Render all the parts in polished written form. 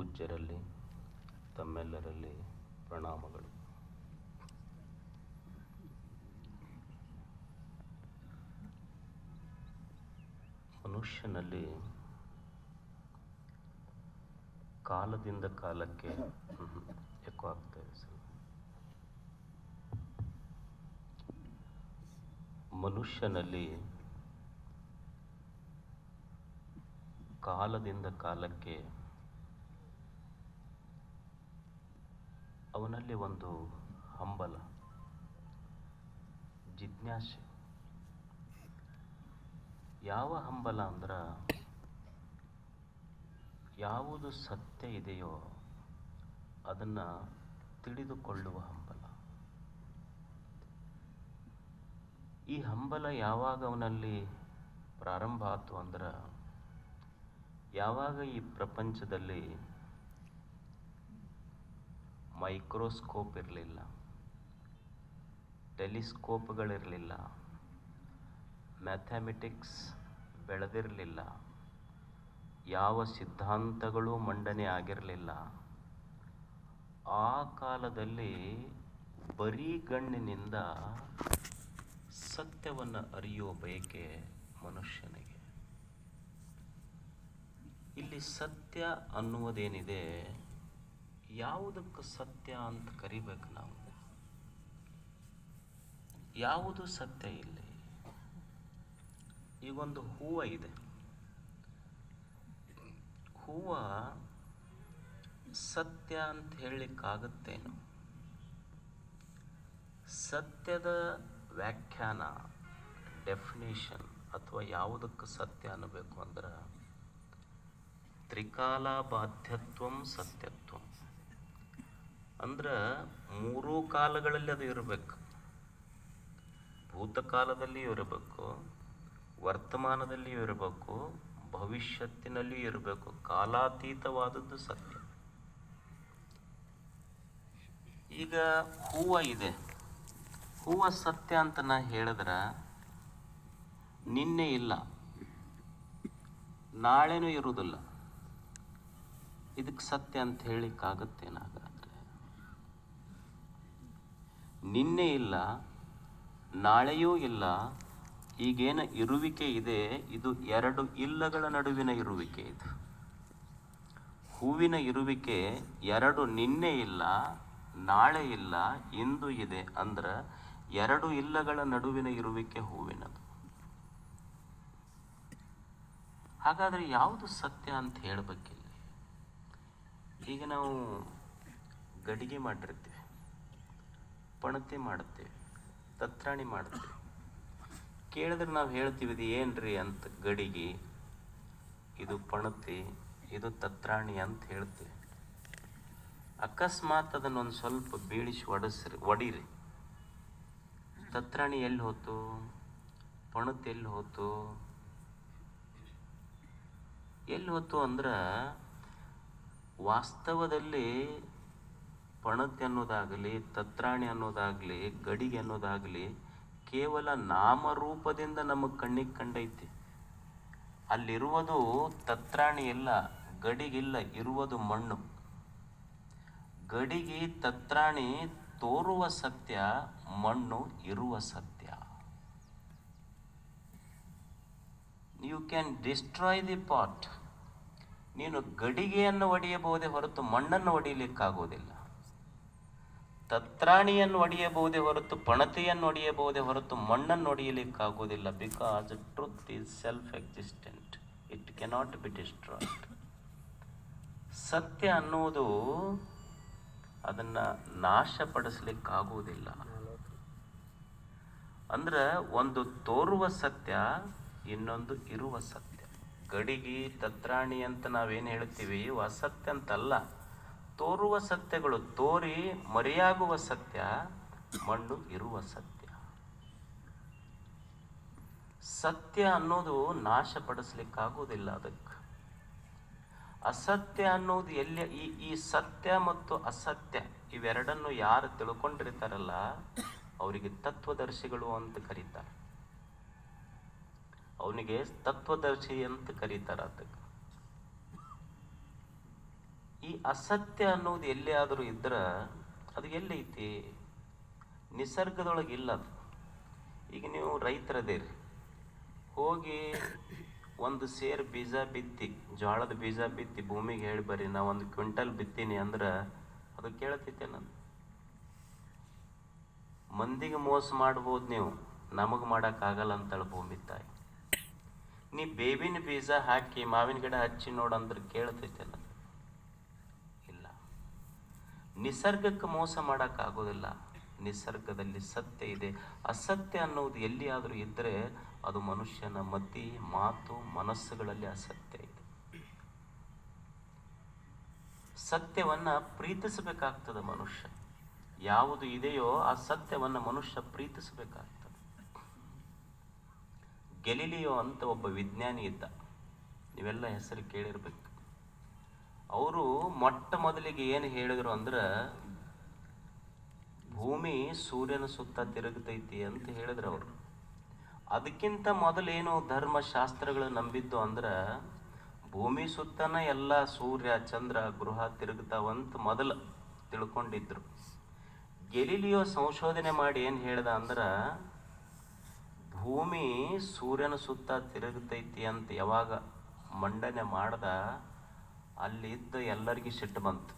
ಪೂಜ್ಯರಲ್ಲಿ ತಮ್ಮೆಲ್ಲರಲ್ಲಿ ಪ್ರಣಾಮಗಳು. ಮನುಷ್ಯನಲ್ಲಿ ಕಾಲದಿಂದ ಕಾಲಕ್ಕೆ ಎಕೋ ಆಗ್ತಾ ಇದೆ ಸರ್. ಮನುಷ್ಯನಲ್ಲಿ ಕಾಲದಿಂದ ಕಾಲಕ್ಕೆ ಅವನಲ್ಲಿ ಒಂದು ಹಂಬಲ, ಜಿಜ್ಞಾಸೆ. ಯಾವ ಹಂಬಲ ಅಂದ್ರೆ ಯಾವುದು ಸತ್ಯ ಇದೆಯೋ ಅದನ್ನು ತಿಳಿದುಕೊಳ್ಳುವ ಹಂಬಲ. ಈ ಹಂಬಲ ಯಾವಾಗ ಅವನಲ್ಲಿ ಪ್ರಾರಂಭ ಆಯಿತು ಅಂದ್ರೆ ಯಾವಾಗ ಈ ಪ್ರಪಂಚದಲ್ಲಿ ಮೈಕ್ರೋಸ್ಕೋಪ್ ಇರಲಿಲ್ಲ, ಟೆಲಿಸ್ಕೋಪ್ಗಳಿರಲಿಲ್ಲ, ಮ್ಯಾಥಮೆಟಿಕ್ಸ್ ಬೆಳೆದಿರಲಿಲ್ಲ, ಯಾವ ಸಿದ್ಧಾಂತಗಳು ಮಂಡನೆ ಆಗಿರಲಿಲ್ಲ. ಆ ಕಾಲದಲ್ಲಿ ಬರೀ ಗಣ್ಣಿನಿಂದ ಸತ್ಯವನ್ನು ಅರಿಯುವ ಬಯಕೆ ಮನುಷ್ಯನಿಗೆ. ಇಲ್ಲಿ ಸತ್ಯ ಅನ್ನುವುದೇನಿದೆ, ಯಾವುದಕ್ಕೆ ಸತ್ಯ ಅಂತ ಕರಿಬೇಕು ನಾವು? ಯಾವುದು ಸತ್ಯ ಇಲ್ಲಿ? ಈಗೊಂದು ಹೂವು ಇದೆ, ಹೂವು ಸತ್ಯ ಅಂತ ಹೇಳಲಿಕ್ಕಾಗತ್ತೇನು? ಸತ್ಯದ ವ್ಯಾಖ್ಯಾನ, ಡೆಫಿನೇಷನ್ ಅಥವಾ ಯಾವುದಕ್ಕೆ ಸತ್ಯ ಅನ್ನಬೇಕು ಅಂದ್ರೆ ತ್ರಿಕಾಲಾಬಾಧ್ಯತ್ವಂ ಸತ್ಯತ್ವಂ ಅಂದ್ರೆ ಮೂರೂ ಕಾಲಗಳಲ್ಲಿ ಅದು ಇರಬೇಕು. ಭೂತಕಾಲದಲ್ಲಿಯೂ ಇರಬೇಕು, ವರ್ತಮಾನದಲ್ಲಿಯೂ ಇರಬೇಕು, ಭವಿಷ್ಯತ್ತಿನಲ್ಲಿಯೂ ಇರಬೇಕು. ಕಾಲಾತೀತವಾದದ್ದು ಸತ್ಯ. ಈಗ ಹೂವು ಇದೆ, ಹೂವು ಸತ್ಯ ಅಂತ ನಾ ಹೇಳಿದ್ರೆ ನಿನ್ನೆ ಇಲ್ಲ, ನಾಳೆನೂ ಇರುವುದಿಲ್ಲ. ಇದಕ್ಕೆ ಸತ್ಯ ಅಂತ ಹೇಳಿಕ್ಕಾಗತ್ತೇನಾಗಾದ್ರೆ? ನಿನ್ನೆ ಇಲ್ಲ, ನಾಳೆಯೂ ಇಲ್ಲ. ಈಗೇನು ಇರುವಿಕೆ ಇದೆ, ಇದು ಎರಡು ಇಲ್ಲಗಳ ನಡುವಿನ ಇರುವಿಕೆ. ಇದು ಹೂವಿನ ಇರುವಿಕೆ ಎರಡು, ನಿನ್ನೆ ಇಲ್ಲ, ನಾಳೆ ಇಲ್ಲ, ಇಂದು ಇದೆ. ಅಂದ್ರೆ ಎರಡು ಇಲ್ಲಗಳ ನಡುವಿನ ಇರುವಿಕೆ ಹೂವಿನದು. ಹಾಗಾದರೆ ಯಾವುದು ಸತ್ಯ ಅಂತ ಹೇಳಬೇಕಿಲ್ಲ. ಈಗ ನಾವು ಗಡಿಗೆ ಮಾಡಿರ್ತೀವಿ, ಪಣತಿ ಮಾಡ್ತೇವೆ, ತತ್ರಾಣಿ ಮಾಡ್ತೇವೆ. ಕೇಳಿದ್ರೆ ನಾವು ಹೇಳ್ತೀವಿ ಇದು ಏನ್ರಿ ಅಂತ. ಗಡಿಗೆ, ಇದು ಪಣತಿ, ಇದು ತತ್ರಾಣಿ ಅಂತ ಹೇಳ್ತೀವಿ. ಅಕಸ್ಮಾತ್ ಅದನ್ನೊಂದು ಸ್ವಲ್ಪ ಬೀಳಿಸಿ ಒಡೀರಿ, ತತ್ರಾಣಿ ಎಲ್ಲಿ ಹೋತು, ಪಣತಿ ಎಲ್ಲಿ ಹೋತು? ಎಲ್ಲಿ ಹೋತು ಅಂದ್ರೆ ವಾಸ್ತವದಲ್ಲಿ ಪಣತಿ ಅನ್ನೋದಾಗಲಿ, ತತ್ರಾಣಿ ಅನ್ನೋದಾಗಲಿ, ಗಡಿಗೆ ಅನ್ನೋದಾಗಲಿ ಕೇವಲ ನಾಮರೂಪದಿಂದ ನಮಗೆ ಕಣ್ಣಿಗೆ ಕಂಡೈತಿ. ಅಲ್ಲಿರುವುದು ತತ್ರಾಣಿ ಇಲ್ಲ, ಗಡಿಗಿಲ್ಲ, ಇರುವುದು ಮಣ್ಣು. ಗಡಿಗೆ ತತ್ರಾಣಿ ತೋರುವ ಸತ್ಯ, ಮಣ್ಣು ಇರುವ ಸತ್ಯ. You can destroy the pot. ನೀನು ಗಡಿಗೆಯನ್ನು ಒಡೆಯಬಹುದೇ ಹೊರತು ಮಣ್ಣನ್ನು ಒಡೆಯಲಿಕ್ಕಾಗೋದಿಲ್ಲ. ತತ್ರಾಣಿಯನ್ನು ಒಡೆಯಬಹುದೇ ಹೊರತು ಪಣತಿಯನ್ನು ಒಡೆಯಬಹುದೇ ಹೊರತು ಮಣ್ಣನ್ನು ಒಡೆಯಲಿಕ್ಕಾಗೋದಿಲ್ಲ. Because truth is self existent, it cannot be destroyed. ಸತ್ಯ ಅನ್ನುವುದು ಅದನ್ನು ನಾಶಪಡಿಸ್ಲಿಕ್ಕಾಗುವುದಿಲ್ಲ. ಅಂದ್ರೆ ಒಂದು ತೋರುವ ಸತ್ಯ, ಇನ್ನೊಂದು ಇರುವ ಸತ್ಯ. ಗಡಿಗೆ ತತ್ರಾಣಿ ಅಂತ ನಾವೇನು ಹೇಳ್ತೀವಿ ಇವು ಅಸತ್ಯ ಅಂತಲ್ಲ, ತೋರುವ ಸತ್ಯಗಳು. ತೋರಿ ಮರೆಯಾಗುವ ಸತ್ಯ, ಮಣ್ಣು ಇರುವ ಸತ್ಯ. ಸತ್ಯ ಅನ್ನೋದು ನಾಶಪಡಿಸ್ಲಿಕ್ಕಾಗೋದಿಲ್ಲ. ಅದಕ್ಕೆ ಅಸತ್ಯ ಅನ್ನೋದು ಎಲ್ಲಿ ಈ ಸತ್ಯ ಮತ್ತು ಅಸತ್ಯ ಇವೆರಡನ್ನು ಯಾರು ತಿಳ್ಕೊಂಡಿರ್ತಾರಲ್ಲ ಅವರಿಗೆ ತತ್ವದರ್ಶಿಗಳು ಅಂತ ಕರೀತಾರೆ. ಅವನಿಗೆ ತತ್ವದರ್ಶಿ ಅಂತ ಕರೀತಾರೆ. ಅದಕ್ಕೆ ಈ ಅಸತ್ಯ ಅನ್ನೋದು ಎಲ್ಲಿ ಆದರೂ ಇದ್ರೆ ಅದು ಎಲ್ಲೈತಿ? ನಿಸರ್ಗದೊಳಗೆ ಇಲ್ಲ ಅದು. ಈಗ ನೀವು ರೈತರದೇರಿ, ಹೋಗಿ ಒಂದು ಸೇರು ಬೀಜ ಬಿತ್ತಿ, ಜೋಳದ ಬೀಜ ಬಿತ್ತಿ ಭೂಮಿಗೆ ಹೇಳಿ ಬರ್ರಿ ನಾ 1 ಕ್ವಿಂಟಲ್ ಬಿತ್ತೀನಿ ಅಂದ್ರೆ ಅದು ಕೇಳ್ತೈತೆ? ನಾನು ಮಂದಿಗೆ ಮೋಸ ಮಾಡ್ಬೋದು, ನೀವು ನಮಗೆ ಮಾಡೋಕ್ಕಾಗಲ್ಲ ಅಂತೇಳಿ ಭೂಮಿ ತಾಯಿ. ನೀ ಬೇವಿನ ಬೀಜ ಹಾಕಿ ಮಾವಿನ ಗಿಡ ಹಚ್ಚಿ ನೋಡಂದ್ರೆ ಕೇಳ್ತೈತೆ? ಇಲ್ಲ. ನಿಸರ್ಗಕ್ಕೆ ಮೋಸ ಮಾಡೋಕ್ಕಾಗೋದಿಲ್ಲ. ನಿಸರ್ಗದಲ್ಲಿ ಸತ್ಯ ಇದೆ. ಅಸತ್ಯ ಅನ್ನೋದು ಎಲ್ಲಿಯಾದರೂ ಇದ್ದರೆ ಅದು ಮನುಷ್ಯನ ಮತಿ, ಮಾತು, ಮನಸ್ಸುಗಳಲ್ಲಿ ಅಸತ್ಯ ಇದೆ. ಸತ್ಯವನ್ನ ಪ್ರೀತಿಸಬೇಕಾಗ್ತದೆ ಮನುಷ್ಯ. ಯಾವುದು ಇದೆಯೋ ಆ ಸತ್ಯವನ್ನ ಮನುಷ್ಯ ಪ್ರೀತಿಸಬೇಕಾಗ್ತದೆ. ಗೆಲಿಲಿಯೋ ಅಂತ ಒಬ್ಬ ವಿಜ್ಞಾನಿ ಇದ್ದ, ನೀವೆಲ್ಲ ಹೆಸರು ಕೇಳಿರ್ಬೇಕು. ಅವರು ಮೊಟ್ಟ ಮೊದಲಿಗೆ ಏನು ಹೇಳಿದ್ರು ಅಂದ್ರೆ, ಭೂಮಿ ಸೂರ್ಯನ ಸುತ್ತ ತಿರುಗತೈತಿ ಅಂತ ಹೇಳಿದ್ರು ಅವರು. ಅದಕ್ಕಿಂತ ಮೊದಲೇನು ಧರ್ಮಶಾಸ್ತ್ರಗಳು ನಂಬಿದ್ದು ಅಂದ್ರೆ, ಭೂಮಿ ಸುತ್ತನ ಎಲ್ಲ ಸೂರ್ಯ ಚಂದ್ರ ಗೃಹ ತಿರುಗ್ತಾವಂತ ಮೊದಲು ತಿಳ್ಕೊಂಡಿದ್ರು. ಗೆಲಿಲಿಯೋ ಸಂಶೋಧನೆ ಮಾಡಿ ಏನು ಹೇಳ್ದ ಅಂದ್ರೆ, ಭೂಮಿ ಸೂರ್ಯನ ಸುತ್ತ ತಿರುಗತೈತಿ ಅಂತ ಯಾವಾಗ ಮಂಡನೆ ಮಾಡ್ದ, ಅಲ್ಲಿದ್ದ ಎಲ್ಲರಿಗೂ ಸಿಟ್ಟು ಬಂತು.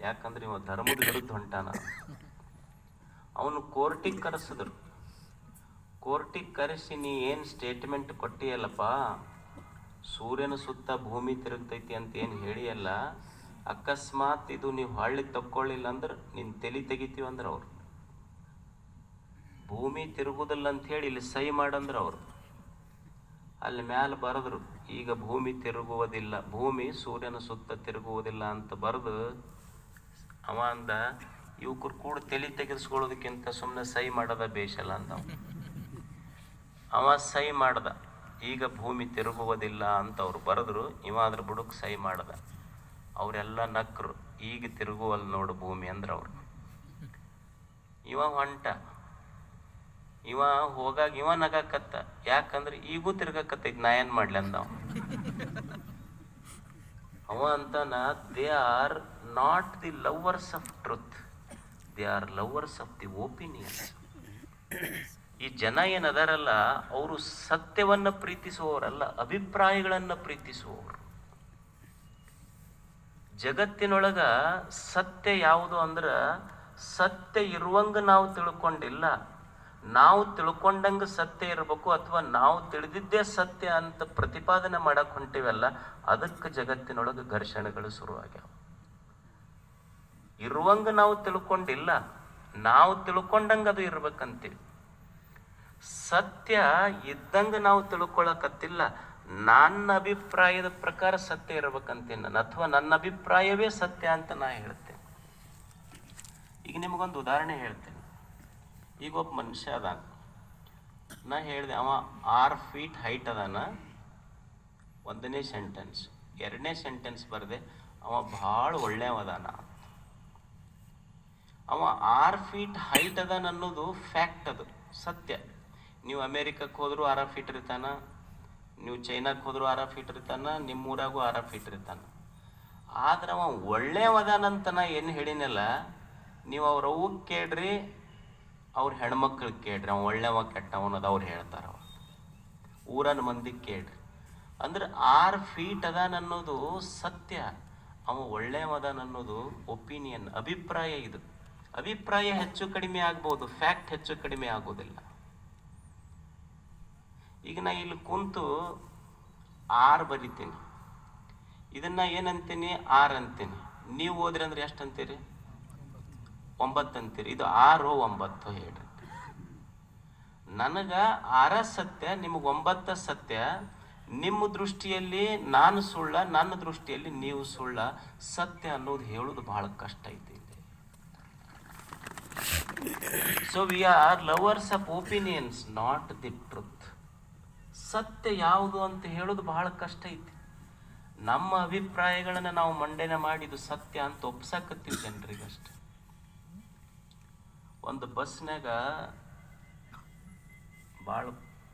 ಯಾಕಂದ್ರೆ ಇವ ಧರ್ಮದ ವಿರುದ್ಧ ಹೊಂಟಾನ. ಅವನು ಕೋರ್ಟಿಗೆ ಕರೆಸಿದ್ರು. ಕೋರ್ಟಿಗೆ ಕರೆಸಿ, ನೀ ಏನು ಸ್ಟೇಟ್ಮೆಂಟ್ ಕೊಟ್ಟಿಯಲ್ಲಪ್ಪ, ಸೂರ್ಯನ ಸುತ್ತ ಭೂಮಿ ತಿರುಗ್ತೈತಿ ಅಂತ ಏನು ಹೇಳಿಯಲ್ಲ, ಅಕಸ್ಮಾತ್ ಇದು ನೀವು ಹಳ್ಳಿ ತಕ್ಕೊಳ್ಳಿಲ್ಲ ಅಂದ್ರೆ ನಿನ್ನ ತಲೆ ತೆಗಿತೀವಿ ಅಂದ್ರೆ ಅವ್ರು ಭೂಮಿ ತಿರುಗುದಿಲ್ಲ ಅಂತ ಹೇಳಿ ಇಲ್ಲಿ ಸಹಿ ಮಾಡಂದ್ರೆ ಅವರು ಅಲ್ಲಿ ಮ್ಯಾಲ ಬರೆದ್ರು, ಈಗ ಭೂಮಿ ತಿರುಗುವುದಿಲ್ಲ, ಭೂಮಿ ಸೂರ್ಯನ ಸುತ್ತ ತಿರುಗುವುದಿಲ್ಲ ಅಂತ ಬರೆದು ಅವ ಅಂದ, ಯುವಕರು ಕೂಡ ತಲೆ ತೆಗೆಸ್ಕೊಳ್ಳೋದಕ್ಕಿಂತ ಸುಮ್ಮನೆ ಸಹಿ ಮಾಡೋದ ಬೇಷಲ್ಲ ಅಂತ ಅವ ಸಹಿ ಮಾಡ್ದ. ಈಗ ಭೂಮಿ ತಿರುಗುವುದಿಲ್ಲ ಅಂತ ಅವ್ರು ಬರೆದ್ರು, ಇವ ಅದ್ರ ಬುಡಕ್ಕೆ ಸಹಿ ಮಾಡ್ದ. ಅವರೆಲ್ಲ ನಕ್ರು, ಈಗ ತಿರುಗುವಲ್ಲಿ ನೋಡು ಭೂಮಿ ಅಂದ್ರೆ ಅವ್ರು. ಇವ ಹೊಂಟ, ಇವ ಹೋಗಾಗ ಇವ ನಗಾಕತ್ತ, ಯಾಕಂದ್ರೆ ಈಗೂ ತಿರ್ಗಕತ್ತೈತಿ, ನಾ ಏನ್ ಮಾಡ್ಲಿ ಅಂದ ಅವ ಅಂತಾನ, they are not the lovers of truth, they are lovers of the opinions. ಈ ಜನ ಏನದಾರಲ್ಲ, ಅವರು ಸತ್ಯವನ್ನ ಪ್ರೀತಿಸುವವರಲ್ಲ, ಅಭಿಪ್ರಾಯಗಳನ್ನ ಪ್ರೀತಿಸುವವರು. ಜಗತ್ತಿನೊಳಗ ಸತ್ಯ ಯಾವುದು ಅಂದ್ರ, ಸತ್ಯ ಇರುವಂಗ ನಾವು ತಿಳ್ಕೊಂಡಿಲ್ಲ, ನಾವು ತಿಳ್ಕೊಂಡಂಗ ಸತ್ಯ ಇರಬೇಕು, ಅಥವಾ ನಾವು ತಿಳಿದಿದ್ದೇ ಸತ್ಯ ಅಂತ ಪ್ರತಿಪಾದನೆ ಮಾಡಕ್ ಹೊಂಟಿವಲ್ಲ, ಅದಕ್ಕೆ ಜಗತ್ತಿನೊಳಗೆ ಘರ್ಷಣೆಗಳು ಶುರುವಾಗ್ಯಾವ. ಇರುವಂಗ ನಾವು ತಿಳ್ಕೊಂಡಿಲ್ಲ, ನಾವು ತಿಳ್ಕೊಂಡಂಗ ಅದು ಇರ್ಬೇಕಂತೀವಿ. ಸತ್ಯ ಇದ್ದಂಗ ನಾವು ತಿಳ್ಕೊಳಕತ್ತಿಲ್ಲ, ನನ್ನ ಅಭಿಪ್ರಾಯದ ಪ್ರಕಾರ ಸತ್ಯ ಇರ್ಬೇಕಂತೀನಿ ನಾನು, ಅಥವಾ ನನ್ನ ಅಭಿಪ್ರಾಯವೇ ಸತ್ಯ ಅಂತ ನಾ ಹೇಳ್ತೇನೆ. ಈಗ ನಿಮಗೊಂದು ಉದಾಹರಣೆ ಹೇಳ್ತೇನೆ. ಈಗ ಒಬ್ಬ ಮನುಷ್ಯ ಅದಾನ, ನಾ ಹೇಳಿದೆ ಅವ 6 ಫೀಟ್ ಹೈಟ್ ಅದಾನ, 1ನೇ ಸೆಂಟೆನ್ಸ್. 2ನೇ ಸೆಂಟೆನ್ಸ್ ಬರದೆ ಅವ ಭಾಳ ಒಳ್ಳೆಯವದಾನ. ಅವ 6 ಫೀಟ್ ಹೈಟ್ ಅದಾನ ಅನ್ನೋದು ಫ್ಯಾಕ್ಟ್, ಅದು ಸತ್ಯ. ನೀವು ಅಮೇರಿಕಕ್ಕೆ ಹೋದ್ರು 6 ಫೀಟ್ ಇರ್ತಾನ, ನೀವು ಚೈನಾಕ್ಕೆ ಹೋದ್ರು 6 ಫೀಟ್ ಇರ್ತಾನ, ನಿಮ್ಮೂರಾಗೂ 6 ಫೀಟ್ ಇರ್ತಾನ. ಆದ್ರೆ ಅವ ಒಳ್ಳೆಯವದಾನಂತ ನಾ ಏನು ಹೇಳಿನಲ್ಲ, ನೀವು ಅವ್ರ ಅವ್ಗೆ ಕೇಳ್ರಿ, ಅವ್ರ ಹೆಣ್ಮಕ್ಳಿಗೆ ಕೇಳ್ರಿ, ಅವ ಒಳ್ಳೆವ ಕೆಟ್ಟವನದ ಅವ್ರು ಹೇಳ್ತಾರ. ಊರನ ಮಂದಿಗೆ ಕೇಳ್ರಿ. ಅಂದ್ರೆ 6 ಫೀಟ್ ಅದಾನ ಅನ್ನೋದು ಸತ್ಯ, ಅವ ಒಳ್ಳೆಯವದಾನ ಅನ್ನೋದು ಒಪಿನಿಯನ್, ಅಭಿಪ್ರಾಯ. ಇದು ಅಭಿಪ್ರಾಯ ಹೆಚ್ಚು ಕಡಿಮೆ ಆಗ್ಬೋದು, ಫ್ಯಾಕ್ಟ್ ಹೆಚ್ಚು ಕಡಿಮೆ ಆಗೋದಿಲ್ಲ. ಈಗ ನಾ ಇಲ್ಲಿ ಕುಂತು 6 ಬರಿತೀನಿ, ಇದನ್ನ ಏನಂತೀನಿ, 6 ಅಂತೀನಿ. ನೀವು ಓದ್ರಿ ಅಂದ್ರೆ ಎಷ್ಟು ಅಂತೀರಿ? 9 ಅಂತೀರಿ. ಇದು 6 9 ಹೇಳ್ರಿ. ನನಗ 6 ಸತ್ಯ, ನಿಮಗೆ 9 ಸತ್ಯ. ನಿಮ್ಮ ದೃಷ್ಟಿಯಲ್ಲಿ ನಾನು ಸುಳ್ಳ, ನನ್ನ ದೃಷ್ಟಿಯಲ್ಲಿ ನೀವು ಸುಳ್ಳ. ಸತ್ಯ ಅನ್ನೋದು ಹೇಳೋದು ಬಹಳ ಕಷ್ಟ ಐತಿ. So we are lovers of opinions, not the truth. ಸತ್ಯ ಯಾವುದು ಅಂತ ಹೇಳೋದು ಬಹಳ ಕಷ್ಟ ಐತಿ. ನಮ್ಮ ಅಭಿಪ್ರಾಯಗಳನ್ನ ನಾವು ಮಂಡನೆ ಮಾಡಿ ಇದು ಸತ್ಯ ಅಂತ ಒಪ್ಸಕತ್ತೀವಿ ಜನರಿಗಷ್ಟೆ. ಒಂದು ಬಸ್ನಾಗ ಭಾಳ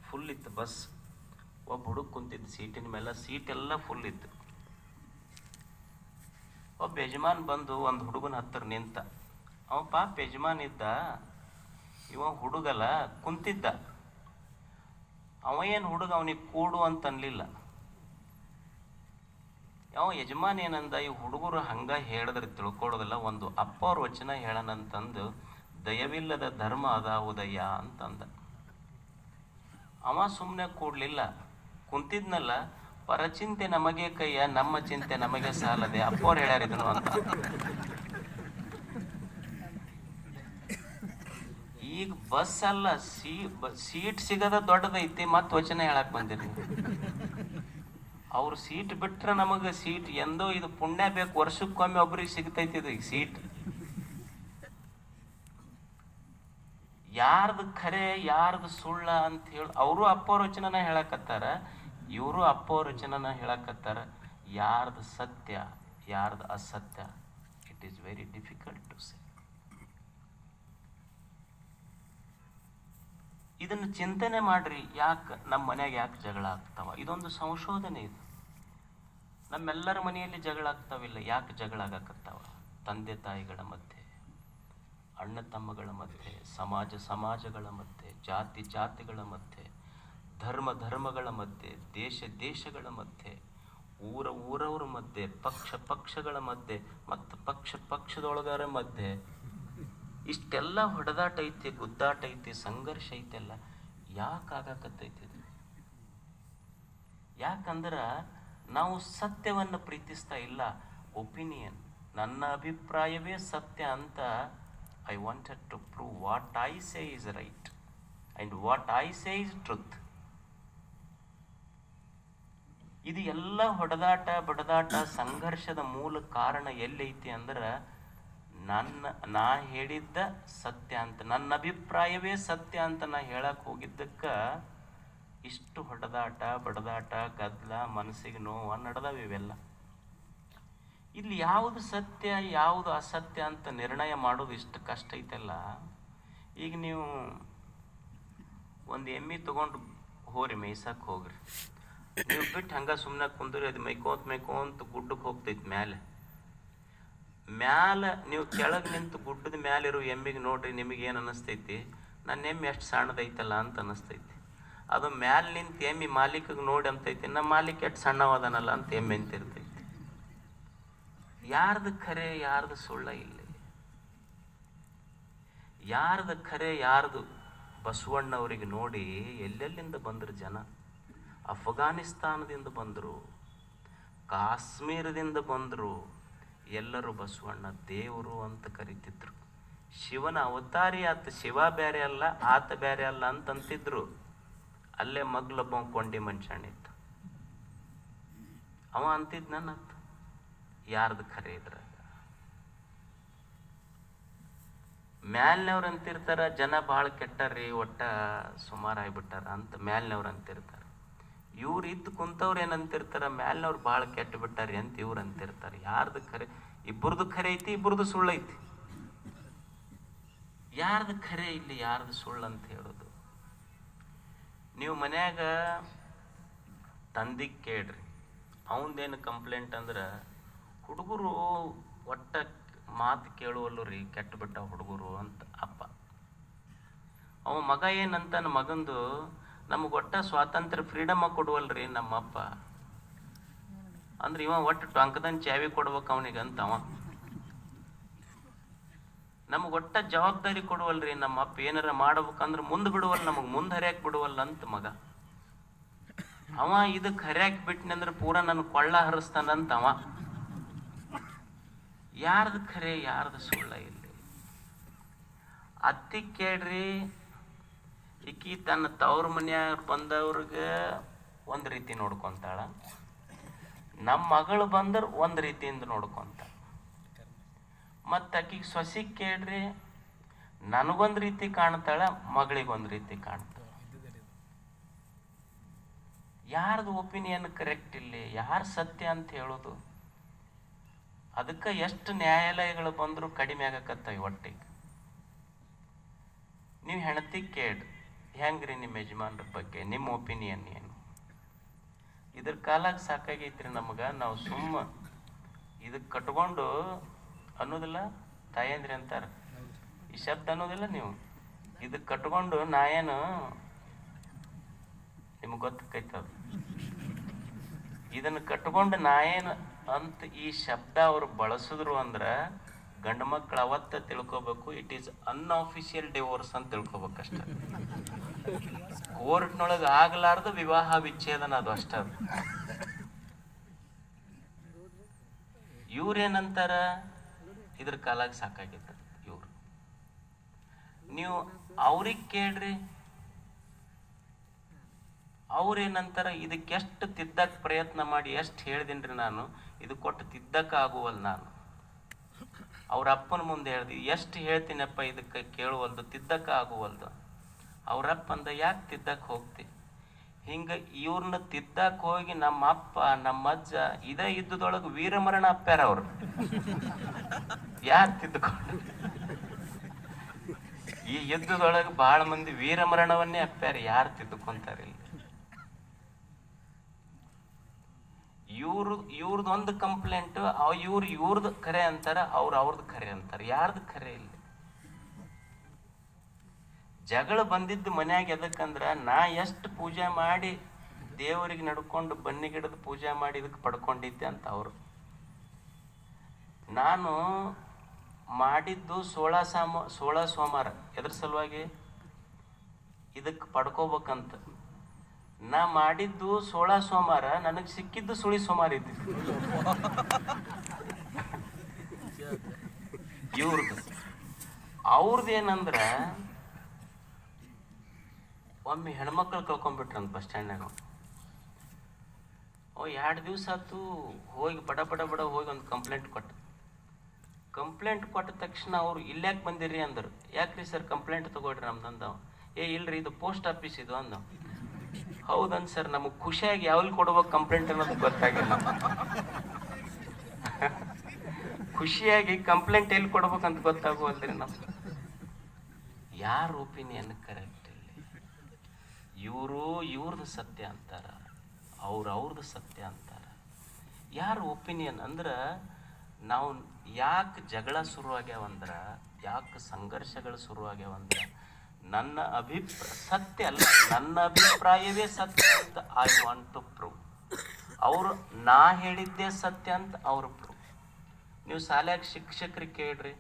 ಫುಲ್ ಇತ್ತು ಬಸ್. ಒಬ್ಬ ಹುಡುಗ ಕುಂತಿದ್ದು ಸೀಟಿನ ಮೇಲೆ, ಸೀಟ್ ಎಲ್ಲ ಫುಲ್ ಇತ್ತು. ಒಬ್ಬ ಯಜಮಾನ್ ಬಂದು ಒಂದು ಹುಡುಗನ ಹತ್ತಿರ ನಿಂತ. ಅವ ಪಾಪ ಯಜಮಾನ್ ಇದ್ದ, ಇವ ಹುಡುಗಲ್ಲ ಕುಂತಿದ್ದ. ಅವ ಏನು ಹುಡುಗ ಅವನಿಗೆ ಕೂಡು ಅಂತ ಅನ್ಲಿಲ್ಲ. ಅವ ಯಜಮಾನ್ ಏನಂದ, ಈ ಹುಡುಗರು ಹಂಗ ಹೇಳಿದ್ರೆ ತಿಳ್ಕೊಳ್ಳೋದಿಲ್ಲ, ಒಂದು ಅಪ್ಪವ್ರ ವಚನ ಹೇಳನಂತಂದು ದಯವಿಲ್ಲದ ಧರ್ಮ ಅದಾವುದಯ್ಯ ಅಂತಂದ. ಅವ ಸುಮ್ಮನೆ ಕೂಡ್ಲಿಲ್ಲ, ಕುಂತಿದ್ನಲ್ಲ, ಪರಚಿಂತೆ ನಮಗೆ ಕೈಯ, ನಮ್ಮ ಚಿಂತೆ ನಮಗೆ ಸಾಲದೆ, ಅಪ್ಪವ್ರು ಹೇಳ್ಯಾರಿದನು ಅಂತ. ಈಗ ಬಸ್ ಅಲ್ಲ, ಸೀಟ್ ಸಿಗದ ದೊಡ್ಡದೈತಿ, ಮತ್ ವಚನ ಹೇಳಕ್ ಬಂದಿರಿ. ಅವ್ರು ಸೀಟ್ ಬಿಟ್ರೆ ನಮಗೆ ಸೀಟ್ ಎಂದೋ ಇದು ಪುಣ್ಯ ಬೇಕು, ವರ್ಷಕ್ಕೊಮ್ಮೆ ಒಬ್ರಿಗೆ ಸಿಗ್ತೈತಿ ಇದು ಈಗ ಸೀಟ್. ಯಾರ್ದು ಖರೆ ಯಾರ್ದು ಸುಳ್ಳ ಅಂತ ಹೇಳಿ ಅವರು ಅಪ್ಪವ್ರ ವಚನನ ಹೇಳಕತ್ತಾರ, ಇವರು ಅಪ್ಪವ್ರ ವಚನನ ಹೇಳಕತ್ತಾರ. ಯಾರ್ದು ಸತ್ಯ ಯಾರ್ದು ಅಸತ್ಯ, it is very difficult to say. ಇದನ್ನು ಚಿಂತನೆ ಮಾಡ್ರಿ, ಯಾಕೆ ನಮ್ಮ ಮನ್ಯಾಗ ಯಾಕೆ ಜಗಳ ಆಗ್ತಾವ? ಇದೊಂದು ಸಂಶೋಧನೆ. ಇದು ನಮ್ಮೆಲ್ಲರ ಮನೆಯಲ್ಲಿ ಜಗಳ ಆಗ್ತಾವಿಲ್ಲ. ಯಾಕೆ ಜಗಳ ಆಗಕತ್ತಾವ? ತಂದೆ ತಾಯಿಗಳ ಮಧ್ಯೆ, ಅಣ್ಣ ತಮ್ಮಗಳ ಮಧ್ಯೆ, ಸಮಾಜಗಳ ಮಧ್ಯೆ, ಜಾತಿಗಳ ಮಧ್ಯೆ, ಧರ್ಮಗಳ ಮಧ್ಯೆ, ದೇಶಗಳ ಮಧ್ಯೆ, ಊರವರ ಮಧ್ಯೆ, ಪಕ್ಷಗಳ ಮಧ್ಯೆ, ಮತ್ತು ಪಕ್ಷದೊಳಗರ ಮಧ್ಯೆ ಇಷ್ಟೆಲ್ಲ ಹೊಡೆದಾಟ ಐತಿ, ಗುದ್ದಾಟ ಐತಿ, ಸಂಘರ್ಷ ಐತೆಲ್ಲ. ಯಾಕೆ ಆಗಾಕತ್ತೈತಿ? ಯಾಕಂದ್ರೆ ನಾವು ಸತ್ಯವನ್ನು ಪ್ರೀತಿಸ್ತಾ ಇಲ್ಲ. ಒಪಿನಿಯನ್, ನನ್ನ ಅಭಿಪ್ರಾಯವೇ ಸತ್ಯ ಅಂತ. I wanted to prove what I say is right and what I say is truth. ಇದು ಎಲ್ಲ ಹೊಡೆದಾಟ ಬಡದಾಟ ಸಂಘರ್ಷದ ಮೂಲ ಕಾರಣ ಎಲ್ಲೈತಿ ಅಂದ್ರೆ, ನಾ ಹೇಳಿದ್ದ ಸತ್ಯ ಅಂತ, ನನ್ನ ಅಭಿಪ್ರಾಯವೇ ಸತ್ಯ ಅಂತ ನಾ ಹೇಳಕ್ ಹೋಗಿದ್ದಕ್ಕ ಇಷ್ಟು ಹೊಡೆದಾಟ ಬಡದಾಟ ಗದ್ದಲ, ಮನಸ್ಸಿಗೆ ನೋವು ನಡೆದವ. ಇವೆಲ್ಲ ಇಲ್ಲಿ ಯಾವುದು ಸತ್ಯ ಯಾವುದು ಅಸತ್ಯ ಅಂತ ನಿರ್ಣಯ ಮಾಡೋದು ಇಷ್ಟು ಕಷ್ಟ ಐತಲ್ಲ. ಈಗ ನೀವು ಒಂದು ಎಮ್ಮೆ ತಗೊಂಡು ಹೋರಿ ಮೇಯ್ಸಕ್ಕೆ ಹೋಗ್ರಿ, ನೀವು ಬಿಟ್ಟು ಹಂಗ ಸುಮ್ಮನೆ ಕುಂದ್ರಿ, ಅದು ಮೈಕೋಂತ ಗುಡ್ಡಕ್ಕೆ ಹೋಗ್ತೈತಿ. ಮ್ಯಾಲ ನೀವು ಕೆಳಗೆ ನಿಂತು ಗುಡ್ಡದ ಮ್ಯಾಲಿರೋ ಎಮ್ಮಿಗೆ ನೋಡ್ರಿ, ನಿಮಗೆ ಏನು ಅನ್ನಿಸ್ತೈತಿ? ನನ್ನ ಎಮ್ಮೆ ಎಷ್ಟು ಸಣ್ಣದೈತಲ್ಲ ಅಂತ ಅನ್ನಿಸ್ತೈತಿ. ಅದು ಮ್ಯಾಲ ನಿಂತು ಎಮ್ಮಿ ಮಾಲೀಕಿಗೆ ನೋಡಿ ಅಂತೈತಿ, ನಮ್ಮ ಮಾಲೀಕ ಎಷ್ಟು ಸಣ್ಣವಾದನಲ್ಲ ಅಂತ ಎಮ್ಮೆ ಅಂತಿರ್ತೈತಿ. ಯಾರ್ದು ಖರೆ ಯಾರ್ದು ಸುಳ್ಳ ಇಲ್ಲ. ಯಾರ್ದು ಖರೆ ಯಾರ್ದು? ಬಸವಣ್ಣವ್ರಿಗೆ ನೋಡಿ ಎಲ್ಲೆಲ್ಲಿಂದ ಬಂದರು ಜನ. ಅಫ್ಘಾನಿಸ್ತಾನದಿಂದ ಬಂದರು, ಕಾಶ್ಮೀರದಿಂದ ಬಂದರು. ಎಲ್ಲರೂ ಬಸವಣ್ಣ ದೇವರು ಅಂತ ಕರಿತಿದ್ರು. ಶಿವನ ಅವತಾರಿ ಆತ, ಶಿವ ಬೇರೆ ಅಲ್ಲ ಆತ ಬೇರೆ ಅಲ್ಲ ಅಂತಂತಿದ್ರು. ಅಲ್ಲೇ ಮಗ್ಲೊಬ್ಬ ಕೊಂಡಿ ಮನುಷ್ಯನಿತ್ತು, ಅವ ಅಂತಿದ್ ನನ್ನಂತ. ಯಾರ್ದು ಖರೆ ಇದ್ರಾಗ? ಮ್ಯಾಲ್ನವ್ರು ಅಂತಿರ್ತಾರ, ಜನ ಭಾಳ ಕೆಟ್ಟಾರ್ರಿ, ಒಟ್ಟ ಸುಮಾರು ಆಗ್ಬಿಟ್ಟಾರ ಅಂತ ಮ್ಯಾಲ್ನವ್ರು ಅಂತಿರ್ತಾರ. ಇವ್ರು ಇದ್ದು ಕುಂತವ್ರು ಏನಂತಿರ್ತಾರ, ಮ್ಯಾಲ್ನವ್ರು ಭಾಳ ಕೆಟ್ಟು ಬಿಟ್ಟಾರಿ ಅಂತ ಇವ್ರು ಅಂತಿರ್ತಾರೆ. ಯಾರ್ದು ಖರೆ? ಇಬ್ಬರದು ಖರೆ ಐತಿ, ಇಬ್ಬರದು ಸುಳ್ಳೈತಿ. ಯಾರ್ದು ಖರೆ ಇಲ್ಲಿ ಯಾರ್ದು ಸುಳ್ಳು ಅಂತ ಹೇಳೋದು? ನೀವು ಮನ್ಯಾಗ ತಂದಿಗೆ ಕೇಳ್ರಿ, ಅವಂದೇನು ಕಂಪ್ಲೇಂಟ್ ಅಂದ್ರೆ, ಹುಡುಗರು ಒಟ್ಟ ಮಾತು ಕೇಳುವಲ್ಲು ರೀ, ಕೆಟ್ಟು ಬಿಟ್ಟ ಹುಡುಗರು ಅಂತ ಅಪ್ಪ. ಅವ ಮಗ ಏನಂತಾನ, ಮಗಂದು ನಮಗೆ ಒಟ್ಟ ಸ್ವಾತಂತ್ರ್ಯ ಫ್ರೀಡಮ್ ಕೊಡುವಲ್ರಿ ನಮ್ಮಪ್ಪ ಅಂದ್ರೆ, ಇವ ಒಟ್ಟು ಟೊಂಕದನ್ ಚಾವಿ ಕೊಡ್ಬೇಕು ಅವನಿಗಂತ ಅವ. ನಮಗೆ ಒಟ್ಟ ಜವಾಬ್ದಾರಿ ಕೊಡುವಲ್ರಿ ನಮ್ಮಪ್ಪ, ಏನಾರ ಮಾಡ್ಬೇಕಂದ್ರೆ ಮುಂದೆ ಬಿಡುವಲ್ಲ, ನಮಗೆ ಮುಂದೆ ಹರಿಯಾಕ್ ಬಿಡುವಲ್ಲ ಅಂತ ಮಗ. ಅವ ಇದಕ್ಕೆ ಹರಿಯಾಕ್ ಬಿಟ್ನಂದ್ರೆ ಪೂರಾ ನನ್ನ ಕೊಳ್ಳ ಹರಿಸ್ತಾನಂತ ಅವ. ಯಾರ್ದು ಖರೆ ಯಾರ್ದು ಸುಳ್ಳ ಇಲ್ಲಿ? ಅತ್ತಿ ಕೇಳ್ರಿ, ಈಕಿ ತನ್ನ ತವ್ರ ಮನ್ಯಾಗ ಬಂದವ್ರಿಗೆ ಒಂದು ರೀತಿ ನೋಡ್ಕೊಂತಾಳ, ನಮ್ಮ ಮಗಳು ಬಂದ್ರೆ ಒಂದು ರೀತಿಯಿಂದ ನೋಡ್ಕೊಂತಾಳ. ಮತ್ತು ಆಕಿಗೆ ಸೊಸಿಗೆ ಕೇಳ್ರಿ, ನನಗೊಂದು ರೀತಿ ಕಾಣ್ತಾಳ, ಮಗಳಿಗೊಂದು ರೀತಿ ಕಾಣ್ತಾಳ. ಯಾರ್ದು ಒಪಿನಿಯನ್ ಕರೆಕ್ಟ್ ಇಲ್ಲಿ? ಯಾರು ಸತ್ಯ ಅಂತ ಹೇಳೋದು? ಅದಕ್ಕೆ ಎಷ್ಟು ನ್ಯಾಯಾಲಯಗಳು ಬಂದರೂ ಕಡಿಮೆ ಆಗಕತ್ತಾವ ಒಟ್ಟಿಗೆ. ನೀವು ಹೆಂಡತಿ ಕೇಳ್ರಿ, ಹೆಂಗ್ರಿ ನಿಮ್ಮ ಯಜಮಾನ್ರ ಬಗ್ಗೆ ನಿಮ್ಮ ಒಪಿನಿಯನ್ ಏನು? ಇದ್ರ ಕಾಲಾಗ ಸಾಕಾಗೈತ್ರಿ ನಮ್ಗೆ. ನಾವು ಇದಕ್ಕೆ ಕಟ್ಕೊಂಡು ಅನ್ನೋದಿಲ್ಲ ತಾಯಂದ್ರಿ ಅಂತಾರ, ಈ ಶಬ್ದ ಅನ್ನೋದಿಲ್ಲ ನೀವು. ಇದಕ್ಕೆ ಕಟ್ಕೊಂಡು ನಾ ಏನು ನಿಮ್ಗೆ ಗೊತ್ತೈತದ, ಇದನ್ನು ಕಟ್ಕೊಂಡು ನಾ ಏನು ಅಂತ ಈ ಶಬ್ದ ಅವ್ರು ಬಳಸಿದ್ರು ಅಂದ್ರೆ ಗಂಡು ಮಕ್ಕಳು ಅವತ್ತ ತಿಳ್ಕೊಬೇಕು, ಇಟ್ ಈಸ್ ಅನ್ಆಫಿಷಿಯಲ್ ಡಿವೋರ್ಸ್ ಅಂತ ತಿಳ್ಕೊಬೇಕಷ್ಟ. ಕೋರ್ಟ್ನೊಳಗೆ ಆಗ್ಲಾರ್ದು ವಿವಾಹ ವಿಚ್ಛೇದನ, ಅದು ಅಷ್ಟ. ಇವ್ರೇನಂತಾರ, ಇದ್ರ ಕಾಲಾಗ ಸಾಕಾಗಿತ್ತು ಇವ್ರು. ನೀವು ಅವ್ರಿಗೆ ಕೇಳ್ರಿ, ಅವ್ರೇನಂತಾರ, ಇದಕ್ಕೆಷ್ಟು ತಿದ್ದಕ್ಕೆ ಪ್ರಯತ್ನ ಮಾಡಿ ಎಷ್ಟು ಹೇಳ್ದಿನ್ರಿ ನಾನು, ಇದು ಕೊಟ್ಟು ತಿದ್ದಕ್ಕೆ ಆಗುವಲ್ಲ ನಾನು. ಅವ್ರ ಅಪ್ಪನ ಮುಂದೆ ಹೇಳ್ದಿ, ಎಷ್ಟು ಹೇಳ್ತೀನಪ್ಪ ಇದಕ್ಕೆ ಕೇಳುವಲ್ದು, ತಿದ್ದಕ್ಕೆ ಆಗುವಲ್ದು. ಅವ್ರಪ್ಪ ಅಂದ, ಯಾಕೆ ತಿದ್ದಕ್ಕೆ ಹೋಗ್ತಿ? ಹಿಂಗೆ ಇವ್ರನ್ನ ತಿದ್ದಕ್ಕೆ ಹೋಗಿ ನಮ್ಮ ಅಪ್ಪ ನಮ್ಮ ಅಜ್ಜ ಇದೇ ಯುದ್ಧದೊಳಗೆ ವೀರಮರಣ ಅಪ್ಪ್ಯಾರ ಅವ್ರು. ಯಾರು ತಿದ್ದುಕೊಂಡು? ಈ ಯುದ್ಧದೊಳಗೆ ಬಹಳ ಮಂದಿ ವೀರಮರಣವನ್ನೇ ಅಪ್ಪ್ಯಾರ, ಯಾರು ತಿದ್ದುಕೊಂತಾರಿಲ್ಲ. ಇವ್ರದ್ದು ಒಂದು ಕಂಪ್ಲೇಂಟ್, ಇವ್ರದ್ದು ಖರೆ ಅಂತಾರ, ಅವ್ರದ್ದು ಖರೆ ಅಂತಾರ, ಯಾರ್ದು ಖರೆ ಇಲ್ಲ. ಜಗಳ ಬಂದಿದ್ದು ಮನ್ಯಾಗ ಎದಕ್ಕಂದ್ರ, ನಾ ಎಷ್ಟು ಪೂಜೆ ಮಾಡಿ ದೇವರಿಗೆ ನಡ್ಕೊಂಡು ಬನ್ನಿ ಗಿಡದ ಪೂಜೆ ಮಾಡಿ ಇದಕ್ಕೆ ಪಡ್ಕೊಂಡಿದ್ದೆ ಅಂತ ಅವರು. ನಾನು ಮಾಡಿದ್ದು 16 ಸೋಮವಾರ ಎದ್ರ ಸಲುವಾಗಿ, ಇದಕ್ಕೆ ಪಡ್ಕೋಬೇಕಂತ. ನಾ ಮಾಡಿದ್ದು 16 ಸೋಮವಾರ, ನನಗೆ ಸಿಕ್ಕಿದ್ದು ಸುಳಿ ಸೋಮವಾರ ಇದ್ದಿದ್ದು. ಅವ್ರದ್ದು ಏನಂದ್ರ, ಒಮ್ಮೆ ಹೆಣ್ಮಕ್ಳು ಕಳ್ಕೊಂಡ್ಬಿಟ್ರಂತ ಬಸ್ ಸ್ಟ್ಯಾಂಡ್ನಾಗ. 2 ದಿವಸ ಆಯ್ತು, ಹೋಗಿ ಬಡ ಹೋಗಿ ಒಂದು ಕಂಪ್ಲೇಂಟ್ ಕೊಟ್ಟ ತಕ್ಷಣ ಅವ್ರು ಇಲ್ಯಾಕೆ ಬಂದಿರಿ ಅಂದರು. ಯಾಕ್ರಿ ಸರ್ ಕಂಪ್ಲೇಂಟ್ ತಗೊಳ್ರಿ ನಮ್ದಂದ. ಇಲ್ರಿ ಇದು ಪೋಸ್ಟ್ ಆಫೀಸ್ ಇದು ಅಂದ. ಹೌದನ್ ಸರ್, ನಮಗೆ ಖುಷಿಯಾಗಿ ಯಾವಲ್ಲಿ ಕೊಡ್ಬೇಕು ಕಂಪ್ಲೇಂಟ್ ಅನ್ನೋದು ಗೊತ್ತಾಗಿಲ್ಲ. ಖುಷಿಯಾಗಿ ಕಂಪ್ಲೇಂಟ್ ಎಲ್ಲಿ ಕೊಡ್ಬೇಕಂತ ಗೊತ್ತಾಗುವಲ್ರಿ ನಮ್ಗೆ. ಯಾರ ಒಪಿನಿಯನ್ ಕರೆಕ್ಟ್ ಇಲ್ಲಿ? ಇವ್ರದ್ದು ಸತ್ಯ ಅಂತಾರ, ಅವ್ರದ್ದು ಸತ್ಯ ಅಂತಾರ. ಯಾರ ಒಪಿನಿಯನ್ ಅಂದ್ರೆ, ನಾವು ಯಾಕೆ ಜಗಳ ಶುರುವಾಗ್ಯಾವಂದ್ರ, ಯಾಕೆ ಸಂಘರ್ಷಗಳು ಶುರುವಾಗ್ಯಾವಂದ್ರ, ನನ್ನ ಸತ್ಯ ಅಲ್ಲ, ನನ್ನ ಅಭಿಪ್ರಾಯವೇ ಸತ್ಯ ಅಂತ ಐ ವಾಂಟ್ ಟು ಪ್ರೂವ್. ಅವರು ನಾ ಹೇಳಿದ್ದೇ ಸತ್ಯ ಅಂತ ಅವ್ರು ಪ್ರೂವ್. ನೀವು ಶಾಲ್ಯಾಗ ಶಿಕ್ಷಕರಿಗೆ ಕೇಳ್ರಿ,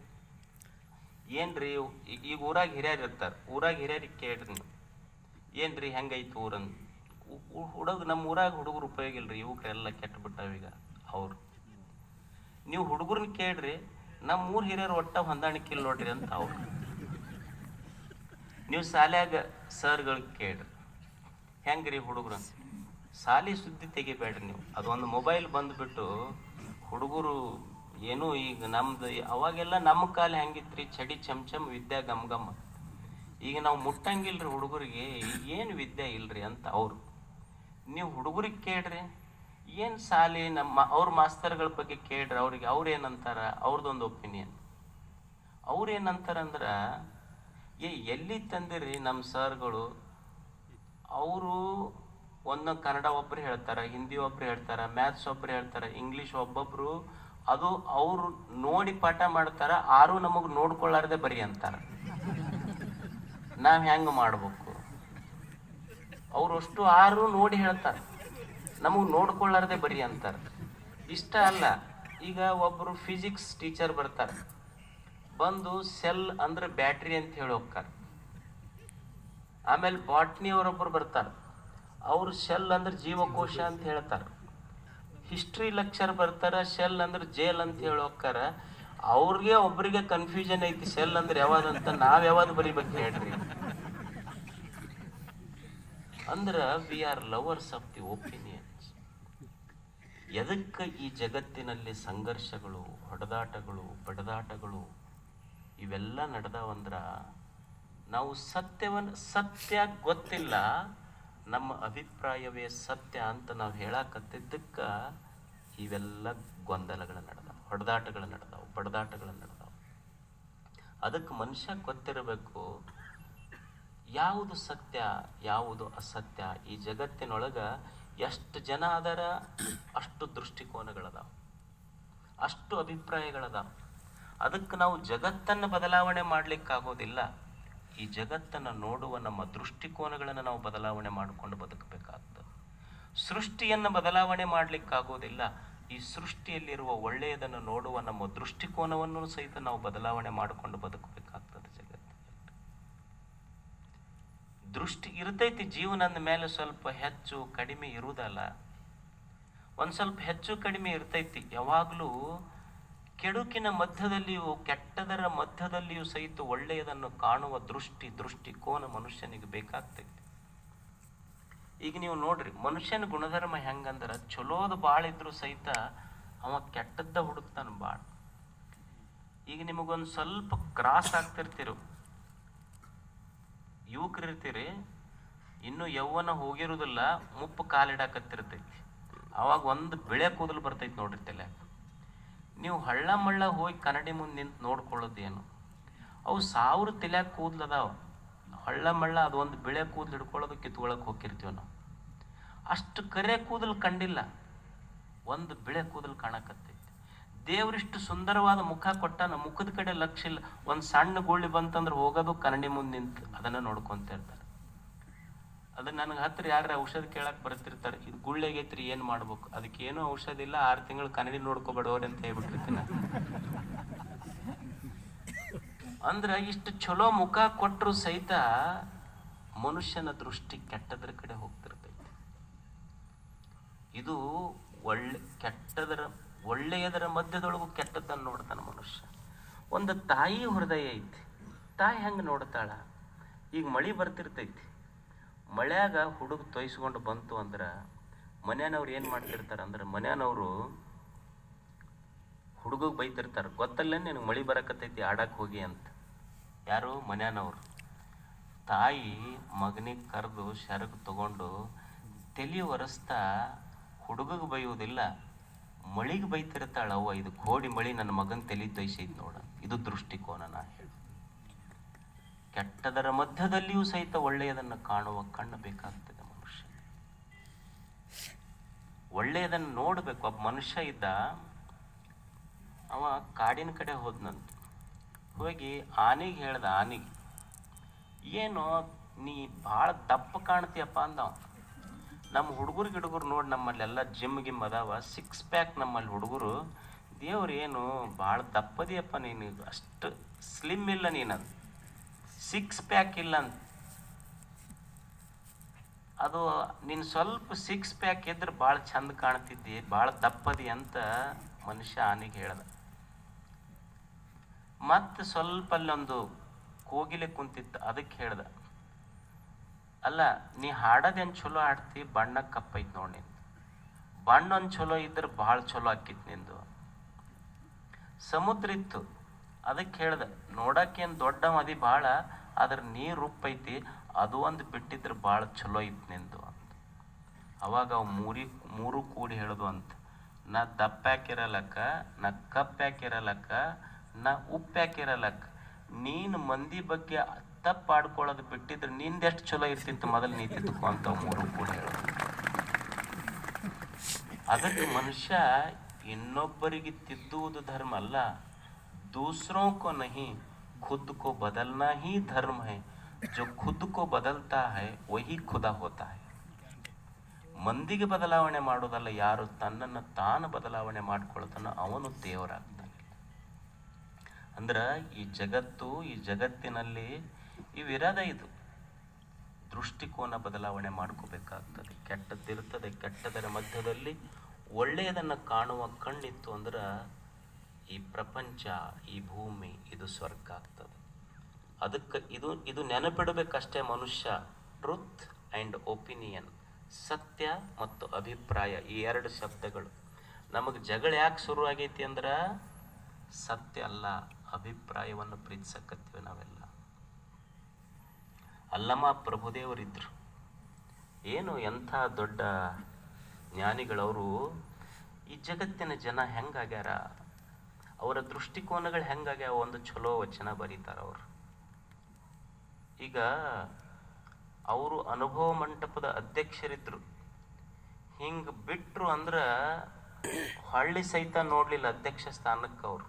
ಏನ್ರಿ ಈಗ ಊರಾಗ ಹಿರಿಯರು ಇರ್ತಾರೆ, ಊರಾಗ ಹಿರಿಯರಿಗೆ ಕೇಳ್ರಿ ನೀವು, ಏನ್ರಿ ಹೆಂಗೈತು ಊರಂದು. ನಮ್ಮ ಊರಾಗ ಹುಡುಗರು ಉಪಯೋಗ ಇಲ್ರಿ, ಯುವಕರೆಲ್ಲ ಕೆಟ್ಟು ಬಿಟ್ಟಾವೀಗ. ನೀವು ಹುಡುಗರನ್ನ ಕೇಳ್ರಿ, ನಮ್ಮ ಊರ್ ಹಿರಿಯರು ಒಟ್ಟ ಹೊಂದಾಣಿಕೆ ಇಲ್ಲ ನೋಡ್ರಿ ಅಂತ ಅವ್ರು. ನೀವು ಶಾಲ್ಯಾಗ ಸರ್ಗಳಿಗೆ ಕೇಳ್ರಿ, ಹೆಂಗ್ರಿ ಹುಡುಗರು, ಶಾಲೆ ಸುದ್ದಿ ತೆಗಿಬೇಡ್ರಿ ನೀವು. ಅದೊಂದು ಮೊಬೈಲ್ ಬಂದ್ಬಿಟ್ಟು ಹುಡುಗರು ಏನು, ಈಗ ನಮ್ದು ಅವಾಗೆಲ್ಲ ನಮ್ಮ ಕಾಲ ಹೆಂಗಿತ್ರಿ, ಚಡಿ ಚಮಚಮ್ ವಿದ್ಯಾ ಗಮ್. ಈಗ ನಾವು ಮುಟ್ಟಂಗಿಲ್ರಿ ಹುಡುಗರಿಗೆ, ಏನು ವಿದ್ಯೆ ಇಲ್ರಿ ಅಂತ ಅವ್ರು. ನೀವು ಹುಡುಗರಿಗೆ ಕೇಳ್ರಿ, ಏನು ಶಾಲೆ ಅವ್ರ ಮಾಸ್ತರ್ಗಳ ಬಗ್ಗೆ ಕೇಳ್ರಿ, ಅವ್ರೇನಂತಾರ, ಅವ್ರದ್ದೊಂದು ಒಪಿನಿಯನ್. ಅವ್ರೇನಂತಾರಂದ್ರ, ಎಲ್ಲಿ ತಂದಿರಿ ನಮ್ಮ ಸರ್ಗಳು, ಅವರು ಒಂದೊಂದು ಕನ್ನಡ ಒಬ್ರು ಹೇಳ್ತಾರೆ, ಹಿಂದಿ ಒಬ್ರು ಹೇಳ್ತಾರೆ, ಮ್ಯಾಥ್ಸ್ ಒಬ್ರು ಹೇಳ್ತಾರೆ, ಇಂಗ್ಲೀಷ್ ಒಬ್ಬೊಬ್ರು. ಅದು ಅವ್ರು ನೋಡಿ ಪಾಠ ಮಾಡ್ತಾರ, ಆರು ನಮಗೆ ನೋಡ್ಕೊಳ್ಳಾರ್ದೆ ಬರಿ ಅಂತಾರ. ನಾವ್ ಹೆಂಗ ಮಾಡ್ಬೇಕು? ಅವ್ರಷ್ಟು 6 ನೋಡಿ ಹೇಳ್ತಾರೆ, ನಮಗ್ ನೋಡ್ಕೊಳ್ಳಾರ್ದೆ ಬರಿ ಅಂತಾರ. ಇಷ್ಟ ಅಲ್ಲ, ಈಗ ಒಬ್ರು ಫಿಸಿಕ್ಸ್ ಟೀಚರ್ ಬರ್ತಾರೆ, ಬಂದು ಸೆಲ್ ಅಂದ್ರೆ ಬ್ಯಾಟ್ರಿ ಅಂತ ಹೇಳಿ ಹೋಗ್ತಾರೆ. ಆಮೇಲೆ ಬಾಟ್ನಿ ಅವರೊಬ್ಬರು ಬರ್ತಾರೆ, ಅವ್ರು ಸೆಲ್ ಅಂದ್ರೆ ಜೀವಕೋಶ ಅಂತ ಹೇಳ್ತಾರೆ. ಹಿಸ್ಟ್ರಿ ಲೆಕ್ಚರ್ ಬರ್ತಾರ, ಸೆಲ್ ಅಂದ್ರೆ ಜೇಲ್ ಅಂತ ಹೇಳಿ ಹೋಗ್ತಾರ. ಅವ್ರಿಗೆ ಒಬ್ರಿಗೆ ಕನ್ಫ್ಯೂಷನ್ ಐತಿ, ಸೆಲ್ ಅಂದ್ರೆ ಯಾವ್ದಂತ, ನಾವ್ ಯಾವ್ದು ಬರಿಬೇಕು ಹೇಳ್ರಿ. ಅಂದ್ರ we are lovers of the opinions. ಎದಕ್ಕೆ ಈ ಜಗತ್ತಿನಲ್ಲಿ ಸಂಘರ್ಷಗಳು, ಹೊಡೆದಾಟಗಳು, ಬಡದಾಟಗಳು ಇವೆಲ್ಲ ನಡೆದವಂದ್ರ, ನಾವು ಸತ್ಯ ಗೊತ್ತಿಲ್ಲ, ನಮ್ಮ ಅಭಿಪ್ರಾಯವೇ ಸತ್ಯ ಅಂತ ನಾವು ಹೇಳಕತ್ತಿದ್ದಕ್ಕ ಇವೆಲ್ಲ ಗೊಂದಲಗಳು ನಡೆದಾವ, ಹೊಡೆದಾಟಗಳು ನಡೆದಾವ, ಬಡದಾಟಗಳು ನಡೆದಾವ. ಅದಕ್ಕೆ ಮನುಷ್ಯ ಗೊತ್ತಿರಬೇಕು, ಯಾವುದು ಸತ್ಯ ಯಾವುದು ಅಸತ್ಯ. ಈ ಜಗತ್ತಿನೊಳಗ ಎಷ್ಟು ಜನ ಅದಾರ, ಅಷ್ಟು ದೃಷ್ಟಿಕೋನಗಳದಾವ. ಅಷ್ಟು ಅಭಿಪ್ರಾಯಗಳದ. ಅದಕ್ಕೆ ನಾವು ಜಗತ್ತನ್ನು ಬದಲಾವಣೆ ಮಾಡಲಿಕ್ಕಾಗೋದಿಲ್ಲ. ಈ ಜಗತ್ತನ್ನು ನೋಡುವ ನಮ್ಮ ದೃಷ್ಟಿಕೋನಗಳನ್ನು ನಾವು ಬದಲಾವಣೆ ಮಾಡಿಕೊಂಡು ಬದುಕಬೇಕಾಗ್ತದೆ. ಸೃಷ್ಟಿಯನ್ನು ಬದಲಾವಣೆ ಮಾಡಲಿಕ್ಕಾಗೋದಿಲ್ಲ. ಈ ಸೃಷ್ಟಿಯಲ್ಲಿರುವ ಒಳ್ಳೆಯದನ್ನು ನೋಡುವ ನಮ್ಮ ದೃಷ್ಟಿಕೋನವನ್ನು ಸಹಿತ ನಾವು ಬದಲಾವಣೆ ಮಾಡಿಕೊಂಡು ಬದುಕಬೇಕಾಗ್ತದೆ. ಜಗತ್ತಿನಲ್ಲಿ ದೃಷ್ಟಿ ಇರ್ತೈತಿ. ಜೀವನದ ಮೇಲೆ ಸ್ವಲ್ಪ ಹೆಚ್ಚು ಕಡಿಮೆ ಇರುವುದಲ್ಲ, ಒಂದು ಸ್ವಲ್ಪ ಹೆಚ್ಚು ಕಡಿಮೆ ಇರ್ತೈತಿ. ಯಾವಾಗಲೂ ಕೆಡುಕಿನ ಮಧ್ಯದಲ್ಲಿಯೂ ಕೆಟ್ಟದರ ಮಧ್ಯದಲ್ಲಿಯೂ ಸಹಿತ ಒಳ್ಳೆಯದನ್ನು ಕಾಣುವ ದೃಷ್ಟಿಕೋನ ಮನುಷ್ಯನಿಗೆ ಬೇಕಾಗ್ತೈತಿ. ಈಗ ನೀವು ನೋಡ್ರಿ, ಮನುಷ್ಯನ ಗುಣಧರ್ಮ ಹೆಂಗಂದ್ರೆ ಚಲೋದು ಭಾಳ ಇದ್ರೂ ಸಹಿತ ಅವ ಕೆಟ್ಟದ್ದ ಹುಡುಕ್ತಾನ ಭಾಳ. ಈಗ ನಿಮಗೊಂದು ಸ್ವಲ್ಪ ಕ್ರಾಸ್ ಆಗ್ತಿರ್ತೀರು, ಯುವಕರಿರ್ತೀರಿ, ಇನ್ನು ಯೌವನ ಹೋಗಿರುವುದಿಲ್ಲ, ಮುಪ್ಪು ಕಾಲಿಡಾಕತ್ತಿರ್ತೈತಿ. ಅವಾಗ ಒಂದು ಬಿಳೆ ಕೂದಲು ಬರ್ತೈತಿ ನೋಡ್ರಿ ತಲೆ. ನೀವು ಹಳ್ಳ ಮಳ್ಳ ಹೋಗಿ ಕನ್ನಡಿ ಮುಂದೆ ನಿಂತು ನೋಡ್ಕೊಳ್ಳೋದೇನು? ಅವು 1000 ತಲೆಯಾಗ ಕೂದಲದಾವ. ಹಳ್ಳ ಮಳ್ಳ ಅದು ಒಂದು ಬಿಳೆ ಕೂದಲು ಹಿಡ್ಕೊಳ್ಳೋದು ಕಿತ್ಕೊಳಕ್ಕೆ ಹೋಗಿರ್ತೀವಿ ನಾವು. ಅಷ್ಟು ಕರೆ ಕೂದಲು ಕಂಡಿಲ್ಲ, ಒಂದು ಬಿಳೆ ಕೂದಲು ಕಾಣಕತ್ತೈತಿ. ದೇವರಿಷ್ಟು ಸುಂದರವಾದ ಮುಖ ಕೊಟ್ಟಾನ, ಮುಖದ ಕಡೆ ಲಕ್ಷ್ಯ ಇಲ್ಲ. ಒಂದು ಸಣ್ಣ ಗುಳ್ಳಿ ಬಂತಂದ್ರೆ ಹೋಗೋದು ಕನ್ನಡಿ ಮುಂದೆ ನಿಂತು ಅದನ್ನು ನೋಡ್ಕೊಂತ ಇರ್ತಾರೆ. ಅದು ನನಗೆ ಹತ್ರ ಯಾರ ಔಷಧ ಕೇಳಕ್ಕೆ ಬರ್ತಿರ್ತಾರೆ, ಇದು ಗುಳ್ಳೆಗೈತ್ರಿ ಏನು ಮಾಡ್ಬೇಕು? ಅದಕ್ಕೆ ಏನೂ ಔಷಧ ಇಲ್ಲ, 6 ತಿಂಗಳು ಕನ್ನಡಿ ನೋಡ್ಕೊಬೇಡವ್ರಿ ಅಂತ ಹೇಳ್ಬಿಟ್ಟಿರ್ತೀನಿ. ಅಂದ್ರೆ ಇಷ್ಟು ಚಲೋ ಮುಖ ಕೊಟ್ಟರು ಸಹಿತ ಮನುಷ್ಯನ ದೃಷ್ಟಿ ಕೆಟ್ಟದ್ರ ಕಡೆ ಹೋಗ್ತಿರ್ತೈತಿ. ಇದು ಒಳ್ಳೆಯದರ ಮಧ್ಯದೊಳಗೂ ಕೆಟ್ಟದ್ದನ್ನು ನೋಡ್ತಾನೆ ಮನುಷ್ಯ. ಒಂದು ತಾಯಿ ಹೃದಯ ಐತಿ. ತಾಯಿ ಹೆಂಗೆ ನೋಡ್ತಾಳ? ಈಗ ಮಳೆ ಬರ್ತಿರ್ತೈತಿ, ಮಳ್ಯಾಗ ಹುಡುಗ ತೊಯ್ಸ್ಕೊಂಡು ಬಂತು ಅಂದ್ರೆ ಮನ್ಯಾನವ್ರು ಏನು ಮಾಡ್ತಿರ್ತಾರೆ ಅಂದ್ರೆ, ಮನ್ಯಾನವರು ಹುಡುಗಗೆ ಬೈತಿರ್ತಾರೆ, ಗೊತ್ತಲ್ಲ ನಿನಗೆ ಮಳೆ ಬರಕತ್ತೈತಿ ಆಡಕ್ಕೆ ಹೋಗಿ ಅಂತ. ಯಾರು? ಮನ್ಯಾನವ್ರು. ತಾಯಿ ಮಗನಿಗೆ ಕರೆದು ಶರಗ್ ತಗೊಂಡು ತಲೆ ಒರೆಸ್ತಾ ಹುಡುಗಗೆ ಬೈಯೋದಿಲ್ಲ, ಮಳಿಗೆ ಬೈತಿರ್ತಾಳ ಅವ್ವ, ಇದು ಕೋಡಿ ಮಳಿ ನನ್ನ ಮಗನ ತಲೆ ತೊಯ್ಸೈತಿ ನೋಡ. ಇದು ದೃಷ್ಟಿಕೋನ. ನಾ ಹೇಳಿ, ಕೆಟ್ಟದರ ಮಧ್ಯದಲ್ಲಿಯೂ ಸಹಿತ ಒಳ್ಳೆಯದನ್ನು ಕಾಣುವ ಕಣ್ಣು ಬೇಕಾಗ್ತದೆ ಮನುಷ್ಯ. ಒಳ್ಳೆಯದನ್ನು ನೋಡ್ಬೇಕು. ಒಬ್ಬ ಮನುಷ್ಯ ಇದ್ದ, ಅವ ಕಾಡಿನ ಕಡೆ ಹೋದ್ನಂತ. ಹೋಗಿ ಆನೆಗೆ ಹೇಳ್ದ, ಆನೆಗೆ, ಏನೋ ನೀ ಭಾಳ ದಪ್ಪ ಕಾಣ್ತೀಯಪ್ಪ ಅಂದವ. ನಮ್ಮ ಹುಡುಗರು ನೋಡಿ, ನಮ್ಮಲ್ಲೆಲ್ಲ ಜಿಮ್ ಗಿಮ್ ಅದಾವ, 6 ಪ್ಯಾಕ್ ನಮ್ಮಲ್ಲಿ ಹುಡುಗರು. ದೇವ್ರು ಏನು ಭಾಳ ದಪ್ಪದಿಯಪ್ಪ ನೀನು, ಅಷ್ಟು ಸ್ಲಿಮ್ ಇಲ್ಲ ನೀನು, 6 ಪ್ಯಾಕ್ ಇಲ್ಲ ಅಂತ. ಅದು ನೀನು ಸ್ವಲ್ಪ 6 ಪ್ಯಾಕ್ ಇದ್ರೆ ಭಾಳ ಚಂದ ಕಾಣ್ತಿದ್ದಿ, ಭಾಳ ದಪ್ಪದಿ ಅಂತ ಮನುಷ್ಯ ಆನೆಗೆ ಹೇಳ್ದ. ಮತ್ತೆ ಸ್ವಲ್ಪ ಅಲ್ಲೊಂದು ಕೋಗಿಲೆ ಕುಂತಿತ್ತು, ಅದಕ್ಕೆ ಹೇಳ್ದ, ಅಲ್ಲ ನೀ ಹಾಡೋದೇನು ಚಲೋ ಹಾಡ್ತಿ, ಬಣ್ಣ ಕಪ್ಪೈತಿ ನೋಡಿ ನಿಂದು, ಬಣ್ಣ ಒಂದು ಚಲೋ ಇದ್ರೆ ಭಾಳ ಚಲೋ ಆಕಿತ್ತು ನಿಂದು. ಸಮುದ್ರ ಇತ್ತು, ಅದಕ್ಕೆ ಹೇಳ್ದ, ನೋಡಕ್ಕೇನು ದೊಡ್ಡ ಮದಿ ಭಾಳ, ಆದ್ರೆ ನೀರು ಉಪ್ಪೈತಿ, ಅದು ಒಂದು ಬಿಟ್ಟಿದ್ರೆ ಭಾಳ ಚಲೋ ಇತ್ತು ನಿಂದು ಅಂತ. ಅವಾಗ ಅವು ಮೂರು ಕೂಡಿ ಹೇಳೋದು ಅಂತ, ನಾ ದಪ್ಪ ಯಾಕಿರಲಕ್ಕ, ನಾ ಕಪ್ಪ ಯಾಕಿರಲಕ್ಕ, ನಾ ಉಪ್ಪು ಯಾಕಿರಲಕ್ಕ, ನೀನು ಮಂದಿ ಬಗ್ಗೆ ತಪ್ಪು ಆಡ್ಕೊಳ್ಳೋದು ಬಿಟ್ಟಿದ್ರೆ ನಿಂದೆಷ್ಟು ಚಲೋ ಇರ್ತಿತ್ತು ಮೊದಲು ನೀ ತಿದ್ದುಕೋ ಅಂತ ಮೂರು ಕೂಡಿ ಹೇಳೋದು. ಅದಕ್ಕೆ ಮನುಷ್ಯ ಇನ್ನೊಬ್ಬರಿಗೆ ತಿದ್ದುವುದು ಧರ್ಮ ಅಲ್ಲ, दूसरों को नहीं खुद को बदलना ही धर्म है, जो खुद को बदलता है वही खुदा होता है. ಮಂದಿಗೆ ಬದಲಾವಣೆ ಮಾಡೋದಲ್ಲ, ಯಾರು ತನ್ನನ್ನು ತಾನು ಬದಲಾವಣೆ ಮಾಡ್ಕೊಳ್ತಾನೋ ಅವನು ದೇವರಾಗ್ತಾನೆ. ಅಂದ್ರೆ ಈ ಜಗತ್ತು, ಈ ಜಗತ್ತಿನಲ್ಲಿ ಇವಿರದ, ಇದು ದೃಷ್ಟಿಕೋನ ಬದಲಾವಣೆ ಮಾಡ್ಕೋಬೇಕಾಗ್ತದೆ. ಕೆಟ್ಟದ್ದಿರ್ತದೆ, ಕೆಟ್ಟದರ ಮಧ್ಯದಲ್ಲಿ ಒಳ್ಳೆಯದನ್ನು ಕಾಣುವ ಕಣ್ಣಿತ್ತು ಅಂದ್ರೆ ಈ ಪ್ರಪಂಚ, ಈ ಭೂಮಿ ಇದು ಸ್ವರ್ಗ ಆಗ್ತದೆ. ಅದಕ್ಕೆ ಇದು ನೆನಪಿಡಬೇಕಷ್ಟೇ ಮನುಷ್ಯ. ಟ್ರುತ್ ಆ್ಯಂಡ್ ಒಪಿನಿಯನ್, ಸತ್ಯ ಮತ್ತು ಅಭಿಪ್ರಾಯ, ಈ 2 ಶಬ್ದಗಳು. ನಮಗೆ ಜಗಳ ಯಾಕೆ ಶುರುವಾಗೈತಿ ಅಂದ್ರೆ ಸತ್ಯ ಅಲ್ಲ, ಅಭಿಪ್ರಾಯವನ್ನು ಪ್ರೀತಿಸಕತ್ತೀವಿ ನಾವೆಲ್ಲ. ಅಲ್ಲಮ್ಮ ಪ್ರಭುದೇವರಿದ್ರು, ಏನು ಎಂಥ ದೊಡ್ಡ ಜ್ಞಾನಿಗಳವರು. ಈ ಜಗತ್ತಿನ ಜನ ಹೆಂಗಾಗ್ಯಾರ, ಅವರ ದೃಷ್ಟಿಕೋನಗಳು ಹೆಂಗಾಗ್ಯಾವ, ಒಂದು ಚಲೋ ವಚನ ಬರೀತಾರ ಅವರು. ಈಗ ಅವರು ಅನುಭವ ಮಂಟಪದ ಅಧ್ಯಕ್ಷರಿದ್ರು. ಹಿಂಗೆ ಬಿಟ್ರು ಅಂದ್ರೆ ಹಳ್ಳಿ ಸಹಿತ ನೋಡ್ಲಿಲ್ಲ ಅಧ್ಯಕ್ಷ ಸ್ಥಾನಕ್ಕೆ ಅವರು.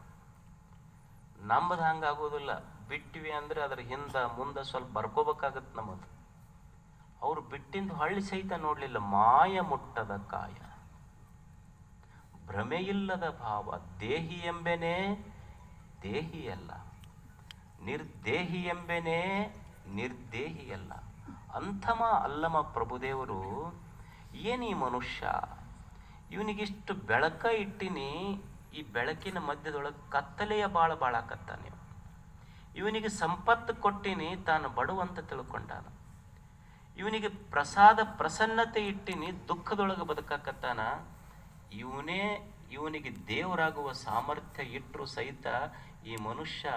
ನಮ್ಮದು ಹಂಗಾಗೋದಿಲ್ಲ. ಬಿಟ್ಟಿವಿ ಅಂದ್ರೆ ಅದ್ರ ಹಿಂದೆ ಮುಂದೆ ಸ್ವಲ್ಪ ಬರ್ಕೋಬೇಕಾಗತ್ತೆ ನಮ್ಮದು. ಅವ್ರು ಬಿಟ್ಟಿಂದು ಹಳ್ಳಿ ಸಹಿತ ನೋಡ್ಲಿಲ್ಲ. ಮಾಯ ಮುಟ್ಟದ ಕಾಯ, ಭ್ರಮೆಯಿಲ್ಲದ ಭಾವ, ದೇಹಿ ಎಂಬೆನೇ ದೇಹಿಯಲ್ಲ, ನಿರ್ದೇಹಿ ಎಂಬೆನೇ ನಿರ್ದೇಹಿಯಲ್ಲ. ಅಂಥಮ ಅಲ್ಲಮ ಪ್ರಭುದೇವರು. ಏನೀ ಮನುಷ್ಯ, ಇವನಿಗಿಷ್ಟು ಬೆಳಕ ಇಟ್ಟಿನಿ, ಈ ಬೆಳಕಿನ ಮಧ್ಯದೊಳಗೆ ಕತ್ತಲೆಯ ಬಾಳಾಕತ್ತಾನೆ. ಇವನಿಗೆ ಸಂಪತ್ತು ಕೊಟ್ಟಿನಿ, ತಾನು ಬಡವಂತ ತಿಳ್ಕೊಂಡಾನ. ಇವನಿಗೆ ಪ್ರಸನ್ನತೆ ಇಟ್ಟಿನಿ, ದುಃಖದೊಳಗೆ ಬದುಕಾಕತ್ತಾನ. ಇವನಿಗೆ ದೇವರಾಗುವ ಸಾಮರ್ಥ್ಯ ಇಟ್ಟರು ಸಹಿತ ಈ ಮನುಷ್ಯ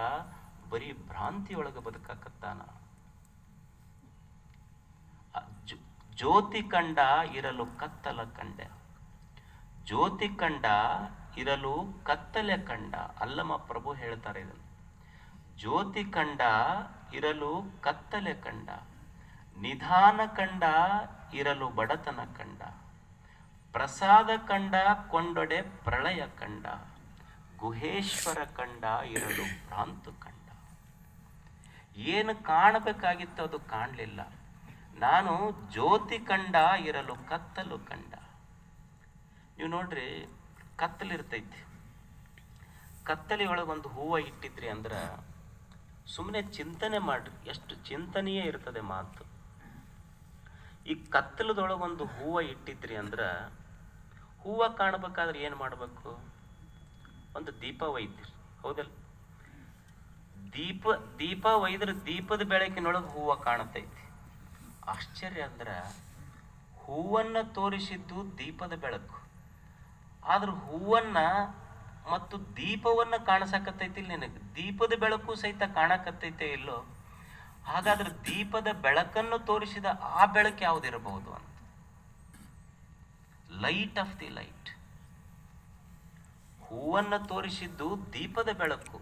ಬರೀ ಭ್ರಾಂತಿಯೊಳಗೆ ಬದುಕಾಕತ್ತಾನ. ಜ್ಯೋತಿ ಕಂಡ ಇರಲು ಕತ್ತಲ ಕಂಡೆ, ಜ್ಯೋತಿ ಕಂಡ ಇರಲು ಕತ್ತಲೆ ಕಂಡ. ಅಲ್ಲಮ ಪ್ರಭು ಹೇಳ್ತಾರೆ ಇದನ್ನು. ಜ್ಯೋತಿ ಕಂಡ ಇರಲು ಕತ್ತಲೆ ಕಂಡ, ನಿಧಾನ ಕಂಡ ಇರಲು ಬಡತನ ಕಂಡ, ಪ್ರಸಾದ ಕಂಡ ಕೊಂಡೊಡೆ ಪ್ರಳಯ ಕಂಡ, ಗುಹೇಶ್ವರ ಕಂಡ ಇರಲು ಭ್ರಾಂತು ಕಂಡ. ಏನು ಕಾಣಬೇಕಾಗಿತ್ತು ಅದು ಕಾಣಲಿಲ್ಲ. ನಾನು ಜ್ಯೋತಿ ಕಂಡ ಇರಲು ಕತ್ತಲು ಕಂಡ. ನೀವು ನೋಡ್ರಿ, ಕತ್ತಲಿರ್ತೈತಿ. ಕತ್ತಲಿ ಒಳಗೊಂದು ಹೂವು ಇಟ್ಟಿದ್ರಿ ಅಂದ್ರೆ ಸುಮ್ಮನೆ ಚಿಂತನೆ ಮಾಡ್ರಿ, ಎಷ್ಟು ಚಿಂತನೆಯೇ ಇರ್ತದೆ ಮಾತು. ಈ ಕತ್ತಲದೊಳಗೊಂದು ಹೂವು ಇಟ್ಟಿದ್ರಿ ಅಂದ್ರೆ ಹೂವು ಕಾಣಬೇಕಾದ್ರೆ ಏನು ಮಾಡಬೇಕು? ಒಂದು ದೀಪ ಒಯ್ದ್ರಿ, ಹೌದಲ್ಲ? ದೀಪ ಒಯ್ದ್ರೆ ದೀಪದ ಬೆಳಕಿನೊಳಗೆ ಹೂವು ಕಾಣತೈತಿ. ಆಶ್ಚರ್ಯ ಅಂದ್ರೆ ಹೂವನ್ನ ತೋರಿಸಿದ್ದು ದೀಪದ ಬೆಳಕು, ಆದ್ರೆ ಹೂವನ್ನ ಮತ್ತು ದೀಪವನ್ನ ಕಾಣಿಸಕತ್ತೈತಿ ನಿನಗೆ. ದೀಪದ ಬೆಳಕು ಸಹಿತ ಕಾಣಕತ್ತೈತೆ ಇಲ್ಲೋ? ಹಾಗಾದ್ರೆ ದೀಪದ ಬೆಳಕನ್ನು ತೋರಿಸಿದ ಆ ಬೆಳಕು ಯಾವುದಿರಬಹುದು ಅಂತ. Light off the light. ಹೂವನ್ನ ತೋರಿಸಿದ್ದು ದೀಪದ ಬೆಳಕು,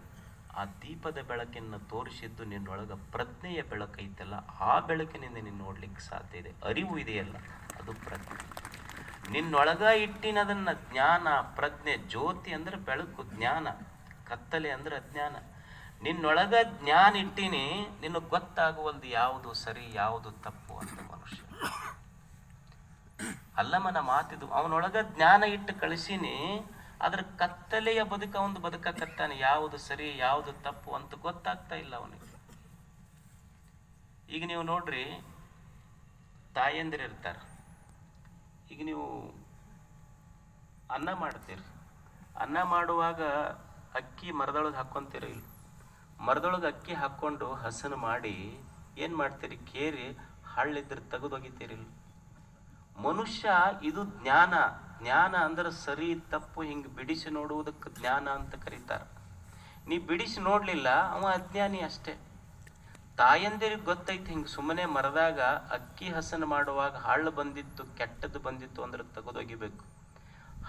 ಆ ದೀಪದ ಬೆಳಕನ್ನು ತೋರಿಸಿದ್ದು ನಿನ್ನೊಳಗ ಪ್ರಜ್ಞೆಯ ಬೆಳಕೈತಲ್ಲ, ಆ ಬೆಳಕಿನಿಂದ ನೀನು ನೋಡ್ಲಿಕ್ಕೆ ಸಾಧ್ಯ ಇದೆ. ಅರಿವು ಇದೆಯಲ್ಲ, ಅದು ಪ್ರಜ್ಞೆ. ನಿನ್ನೊಳಗ ಇಟ್ಟಿನದನ್ನ ಜ್ಞಾನ, ಪ್ರಜ್ಞೆ. ಜ್ಯೋತಿ ಅಂದ್ರೆ ಬೆಳಕು, ಜ್ಞಾನ. ಕತ್ತಲೆ ಅಂದ್ರೆ ಅಜ್ಞಾನ. ನಿನ್ನೊಳಗ ಜ್ಞಾನ ಇಟ್ಟಿನಿ, ನಿನಗೆ ಗೊತ್ತಾಗುವಲ್ದು ಯಾವುದು ಸರಿ ಯಾವುದು ತಪ್ಪು ಅಂತ ಮನುಷ್ಯ. ಅಲ್ಲಮನ ಮಾತಿದು. ಅವನೊಳಗ ಜ್ಞಾನ ಇಟ್ಟು ಕಳಿಸಿನಿ, ಅದ್ರ ಕತ್ತಲೆಯ ಬದುಕ ಒಂದು ಬದುಕಕತ್ತಾನೆ. ಯಾವುದು ಸರಿ ಯಾವುದು ತಪ್ಪು ಅಂತ ಗೊತ್ತಾಗ್ತಾ ಇಲ್ಲ ಅವನಿಗೆ. ಈಗ ನೀವು ನೋಡ್ರಿ, ತಾಯಂದಿರು ಇರ್ತಾರ. ಈಗ ನೀವು ಅನ್ನ ಮಾಡ್ತೀರಿ. ಅನ್ನ ಮಾಡುವಾಗ ಅಕ್ಕಿ ಮರದೊಳಗೆ ಹಾಕ್ಕೊಂತೀರಿ. ಮರದೊಳಗೆ ಅಕ್ಕಿ ಹಾಕ್ಕೊಂಡು ಹಸನು ಮಾಡಿ ಏನು ಮಾಡ್ತೀರಿ? ಕೇರಿ ಹಳ್ಳಿದ್ರೆ ತೆಗೆದೊಗಿತೀರಿ. ಮನುಷ್ಯ ಇದು ಜ್ಞಾನ. ಜ್ಞಾನ ಅಂದ್ರೆ ಸರಿ ತಪ್ಪು ಹಿಂಗೆ ಬಿಡಿಸಿ ನೋಡುವುದಕ್ಕೆ ಜ್ಞಾನ ಅಂತ ಕರೀತಾರೆ. ನೀ ಬಿಡಿಸಿ ನೋಡ್ಲಿಲ್ಲ, ಅವ ಅಜ್ಞಾನಿ ಅಷ್ಟೇ. ತಾಯಂದಿರಿಗೆ ಗೊತ್ತೈತಿ ಹಿಂಗೆ ಸುಮ್ಮನೆ ಮರದಾಗ ಅಕ್ಕಿ ಹಸನು ಮಾಡುವಾಗ ಹಳ್ಳ ಬಂದಿತ್ತು ಕೆಟ್ಟದ್ದು ಬಂದಿತ್ತು ಅಂದ್ರೆ ತೆಗೆದೊಗಿಬೇಕು.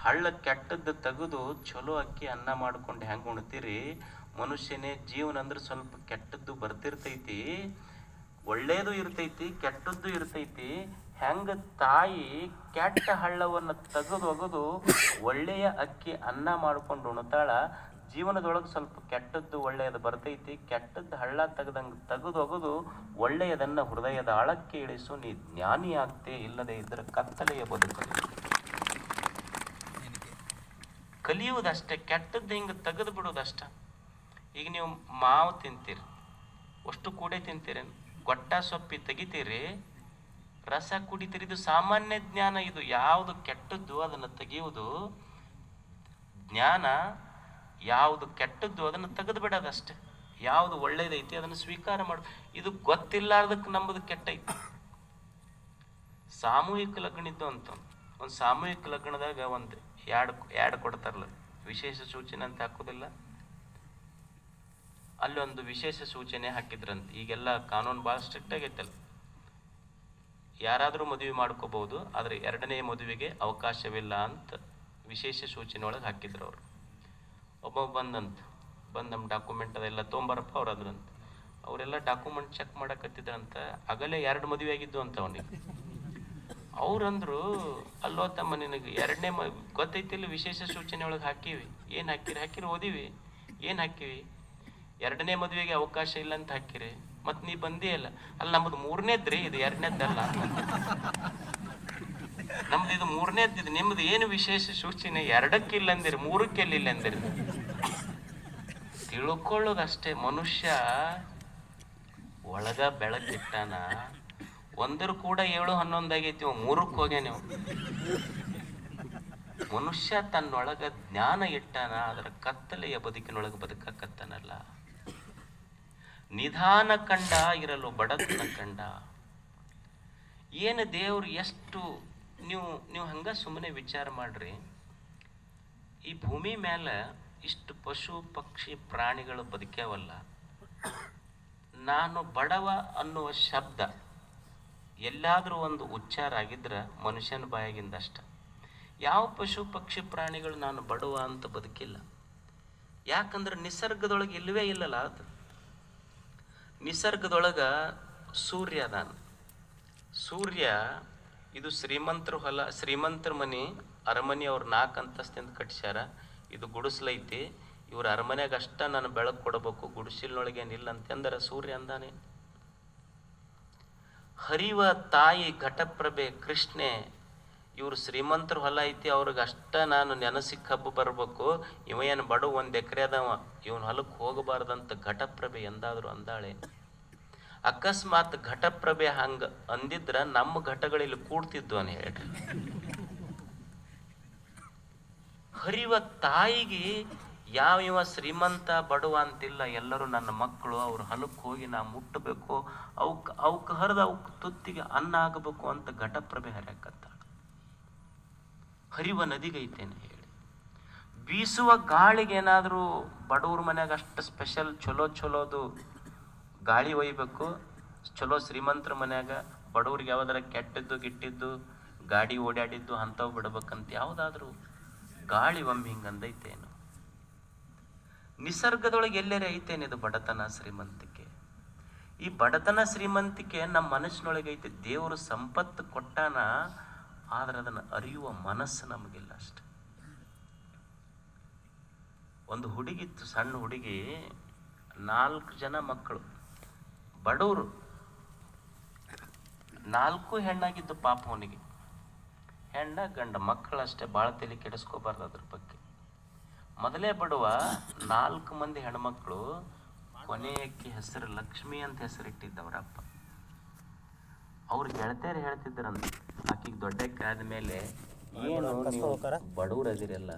ಹಳ್ಳ ಕೆಟ್ಟದ್ದು ತೆಗೆದು ಚಲೋ ಅಕ್ಕಿ ಅನ್ನ ಮಾಡ್ಕೊಂಡು ಹೆಂಗೆ ಉಣ್ತೀರಿ? ಮನುಷ್ಯನೇ ಜೀವನ ಅಂದ್ರೆ ಸ್ವಲ್ಪ ಕೆಟ್ಟದ್ದು ಬರ್ತಿರ್ತೈತಿ, ಒಳ್ಳೇದು ಇರ್ತೈತಿ, ಕೆಟ್ಟದ್ದು ಇರ್ತೈತಿ. ಹೆಂಗ ತಾಯಿ ಕೆಟ್ಟ ಹಳ್ಳವನ್ನು ತೆಗೆದೊಗೆದು ಒಳ್ಳೆಯ ಅಕ್ಕಿ ಅನ್ನ ಮಾಡ್ಕೊಂಡು ಉಣ್ತಾಳ, ಜೀವನದೊಳಗೆ ಸ್ವಲ್ಪ ಕೆಟ್ಟದ್ದು ಒಳ್ಳೆಯದು ಬರ್ತೈತಿ. ಕೆಟ್ಟದ್ದು ಹಳ್ಳ ತೆಗೆದೊಗೆದು ಒಳ್ಳೆಯದನ್ನ ಹೃದಯದ ಆಳಕ್ಕೆ ಇಳಿಸು, ನೀ ಜ್ಞಾನಿ ಆಗ್ತೇ. ಇಲ್ಲದೆ ಇದ್ರೆ ಕತ್ತಲೆಯ ಬದುಕಲಿ. ಕಲಿಯುವುದಷ್ಟೇ, ಕೆಟ್ಟದ್ದು ಹಿಂಗೆ ತೆಗೆದು ಬಿಡೋದಷ್ಟ. ಈಗ ನೀವು ಮಾವು ತಿಂತೀರಿ, ಅಷ್ಟು ಕೂಡೆ ತಿಂತೀರಿ, ಗೊಟ್ಟ ಸೊಪ್ಪಿ ತೆಗಿತೀರಿ, ರಸ ಕುಡಿತೀರಿ. ಇದು ಸಾಮಾನ್ಯ ಜ್ಞಾನ. ಇದು ಯಾವುದು ಕೆಟ್ಟದ್ದು ಅದನ್ನು ತೆಗೆಯುವುದು ಜ್ಞಾನ. ಯಾವುದು ಕೆಟ್ಟದ್ದು ಅದನ್ನು ತೆಗೆದು ಬಿಡೋದಷ್ಟೆ. ಯಾವುದು ಒಳ್ಳೇದೈತಿ ಅದನ್ನು ಸ್ವೀಕಾರ ಮಾಡು. ಇದು ಗೊತ್ತಿಲ್ಲಾರ್ದಕ್ಕೆ ನಂಬುದು ಕೆಟ್ಟೈತಿ. ಸಾಮೂಹಿಕ ಲಗ್ನ ಇದ್ದು ಅಂತ ಒಂದು ಸಾಮೂಹಿಕ ಲಗ್ನದಾಗ ಒಂದು ಎರಡು ಕೊಡ್ತಾರಲ್ಲ, ವಿಶೇಷ ಸೂಚನೆ ಅಂತ ಹಾಕೋದಿಲ್ಲ, ಅಲ್ಲೊಂದು ವಿಶೇಷ ಸೂಚನೆ ಹಾಕಿದ್ರಂತ. ಈಗೆಲ್ಲ ಕಾನೂನು ಭಾಳ ಸ್ಟ್ರಿಕ್ಟ್ ಆಗೈತಲ್ಲ, ಯಾರಾದರೂ ಮದುವೆ ಮಾಡ್ಕೋಬಹುದು, ಆದರೆ ಎರಡನೇ ಮದುವೆಗೆ ಅವಕಾಶವಿಲ್ಲ ಅಂತ ವಿಶೇಷ ಸೂಚನೆ ಒಳಗೆ ಹಾಕಿದ್ರು ಅವರು. ಒಬ್ಬ ಬಂದು ನಮ್ಮ ಡಾಕ್ಯುಮೆಂಟ್ ಅದೆಲ್ಲ ತೊಗೊಂಬರಪ್ಪ ಅವ್ರು ಅದ್ರಂತ. ಅವರೆಲ್ಲ ಡಾಕ್ಯುಮೆಂಟ್ ಚೆಕ್ ಮಾಡಕತ್ತಿದ್ರಂತ. ಆಗಲೇ 2 ಮದುವೆ ಆಗಿದ್ದು ಅಂತ ಅವನಿಗೆ. ಅವ್ರಂದ್ರು, ಅಲ್ಲೋ ತಮ್ಮ ನಿನಗೆ ಎರಡನೇ ಗೊತ್ತೈತಿಲ್ಲ ವಿಶೇಷ ಸೂಚನೆ ಒಳಗೆ ಹಾಕಿವಿ. ಏನು ಹಾಕಿರಿ ಓದಿವಿ. ಏನು ಹಾಕಿವಿ? ಎರಡನೇ ಮದುವೆಗೆ ಅವಕಾಶ ಇಲ್ಲ ಅಂತ ಹಾಕಿರಿ. ಮತ್ತು ನೀ ಬಂದಿಯಲ್ಲ. ಅಲ್ಲಿ ನಮ್ಮದು ಮೂರನೇದ್ರಿ, ಇದು ಎರಡನೇದ್ದಲ್ಲ. ನಮ್ದು ಇದು ಮೂರನೇದ್ದು. ನಿಮ್ದು ಏನು ವಿಶೇಷ ಸೂಚನೆ? ಎರಡಕ್ಕಿಲ್ಲ ಅಂದಿರಿ, ಮೂರಕ್ಕೆಲ್ಲ ಅಂದಿರಿ. ತಿಳ್ಕೊಳ್ಳೋದಷ್ಟೇ. ಮನುಷ್ಯ ಒಳಗ ಬೆಳಕಿಟ್ಟಾನ. ಒಂದರ ಕೂಡ 7-11 ಆಗೈತಿ, ಮೂರಕ್ಕೆ ಹೋಗ್ಯ ನೀವು. ಮನುಷ್ಯ ತನ್ನೊಳಗ ಜ್ಞಾನ ಇಟ್ಟಾನ, ಅದರ ಕತ್ತಲೆಯ ಬದುಕಿನೊಳಗೆ ಬದುಕಕತ್ತಾನಲ್ಲ. ನಿಧಾನ ಕಂಡ ಇರಲು ಬಡತನ ಕಂಡ. ಏನು ದೇವ್ರು ಎಷ್ಟು ನೀವು ಹಂಗ ಸುಮ್ಮನೆ ವಿಚಾರ ಮಾಡ್ರಿ. ಈ ಭೂಮಿ ಮೇಲೆ ಇಷ್ಟು ಪಶು ಪಕ್ಷಿ ಪ್ರಾಣಿಗಳು ಬದುಕ್ಯಾವಲ್ಲ. ನಾನು ಬಡವ ಅನ್ನುವ ಶಬ್ದ ಎಲ್ಲಾದರೂ ಒಂದು ಉಚ್ಚಾರ ಆಗಿದ್ರೆ ಮನುಷ್ಯನ ಬಾಯಾಗಿಂದ ಅಷ್ಟ. ಯಾವ ಪಶು ಪಕ್ಷಿ ಪ್ರಾಣಿಗಳು ನಾನು ಬಡವ ಅಂತ ಬದುಕಿಲ್ಲ. ಯಾಕಂದ್ರೆ ನಿಸರ್ಗದೊಳಗೆ ಇಲ್ಲವೇ ಇಲ್ಲಲ್ಲ. ಅದು ನಿಸರ್ಗದೊಳಗೆ ಸೂರ್ಯ ಅದಾನ. ಸೂರ್ಯ ಇದು ಶ್ರೀಮಂತರ ಹೊಲ, ಶ್ರೀಮಂತರ ಮನೆ, ಅರಮನೆ ಅವ್ರು 4 ಅಂತಸ್ತಿಂದ ಕಟ್ಸ್ಯಾರ. ಇದು ಗುಡಿಸ್ಲೈತಿ. ಇವ್ರ ಅರಮನೆಗೆ ಅಷ್ಟ ನಾನು ಬೆಳಕು ಕೊಡಬೇಕು, ಗುಡಿಸಿಲ್ನೊಳಗೇನಿಲ್ಲ ಅಂತಂದ್ರೆ ಸೂರ್ಯ ಅಂದಾನೆ. ಹರಿವ ತಾಯಿ ಘಟಪ್ರಭೆ ಕೃಷ್ಣೆ, ಇವ್ರು ಶ್ರೀಮಂತರ ಹೊಲ ಐತಿ, ಅವ್ರಿಗೆ ಅಷ್ಟ ನಾನು ನೆನಸಿ ಕಬ್ಬು ಬರ್ಬೇಕು. ಇವ ಏನು ಬಡ 1 ಎಕರೆ ಅದಾವ, ಇವನ್ ಹೊಲಕ್ಕೆ ಹೋಗಬಾರ್ದಂತ ಘಟಪ್ರಭೆ ಎಂದಾದ್ರು ಅಂದಾಳೆ. ಅಕಸ್ಮಾತ್ ಘಟಪ್ರಭೆ ಹಂಗ ಅಂದಿದ್ರ ನಮ್ಮ ಘಟಗಳಲ್ಲಿ ಕೂಡ್ತಿದ್ವು ಅನ್ ಹೇಳ್ರಿ. ಹರಿವ ತಾಯಿಗೆ ಯಾವ ಶ್ರೀಮಂತ ಬಡವ ಅಂತಿಲ್ಲ. ಎಲ್ಲರೂ ನನ್ನ ಮಕ್ಕಳು. ಅವ್ರ ಹೊಲಕ್ಕೆ ಹೋಗಿ ನಾ ಮುಟ್ಟಬೇಕು, ಅವಕ್ಕೆ ಹರಿದ ಅವಕ್ಕೆ ತುತ್ತಿಗೆ ಅನ್ನ ಆಗಬೇಕು ಅಂತ ಘಟಪ್ರಭೆ ಹರಿಯಕತ್ತ. ಹರಿವ ನದಿಗೈತೇನೆ ಹೇಳಿ. ಬೀಸುವ ಗಾಳಿಗೆ ಏನಾದರೂ ಬಡವ್ರ ಮನ್ಯಾಗ ಅಷ್ಟು ಸ್ಪೆಷಲ್ ಚಲೋದು ಗಾಳಿ ಒಯ್ಬೇಕು. ಚಲೋ ಶ್ರೀಮಂತರ ಮನ್ಯಾಗ ಬಡವ್ರಿಗೆ ಯಾವ್ದಾರ ಕೆಟ್ಟದ್ದು ಗಿಟ್ಟಿದ್ದು ಗಾಡಿ ಓಡಾಡಿದ್ದು ಅಂಥವು ಬಿಡ್ಬೇಕಂತ ಯಾವುದಾದ್ರೂ ಗಾಳಿ ಒಮ್ಮೆ ಹಿಂಗಂದೈತೇನು? ನಿಸರ್ಗದೊಳಗೆ ಎಲ್ಲರೇ ಐತೇನಿದು ಬಡತನ ಶ್ರೀಮಂತಿಕೆ? ಈ ಬಡತನ ಶ್ರೀಮಂತಿಕೆ ನಮ್ಮ ಮನಸ್ಸಿನೊಳಗೆ ಐತೆ. ದೇವರು ಸಂಪತ್ತು ಕೊಟ್ಟಾನ, ಆದ್ರೆ ಅದನ್ನು ಅರಿಯುವ ಮನಸ್ಸು ನಮಗಿಲ್ಲ ಅಷ್ಟೆ. ಒಂದು ಹುಡುಗಿತ್ತು, ಸಣ್ಣ ಹುಡುಗಿ, 4 ಜನ ಮಕ್ಕಳು, ಬಡವರು, 4 ಹೆಣ್ಣಾಗಿದ್ದು ಪಾಪ ಅವನಿಗೆ. ಹೆಣ್ಣ ಗಂಡ ಮಕ್ಕಳಷ್ಟೇ, ಭಾಳ ತಲೆ ಕೆಡಿಸ್ಕೋಬಾರ್ದು ಅದ್ರ ಬಗ್ಗೆ. ಮೊದಲೇ ಬಡವ, 4 ಮಂದಿ ಹೆಣ್ಮಕ್ಳು. ಕೊನೆಯಕ್ಕೆ ಹೆಸರು ಲಕ್ಷ್ಮಿ ಅಂತ ಹೆಸರಿಟ್ಟಿದ್ದವರಪ್ಪ. ಅವ್ರ ಗೆಳತಿಯರು ಹೇಳ್ತಿದ್ರಂತ, ಆಕಿಗೆ ದೊಡ್ಡಕ್ಕೆ ಆದ್ಮೇಲೆ ಏನು ಬಡವ್ರು ಅದಿರಲ್ಲ,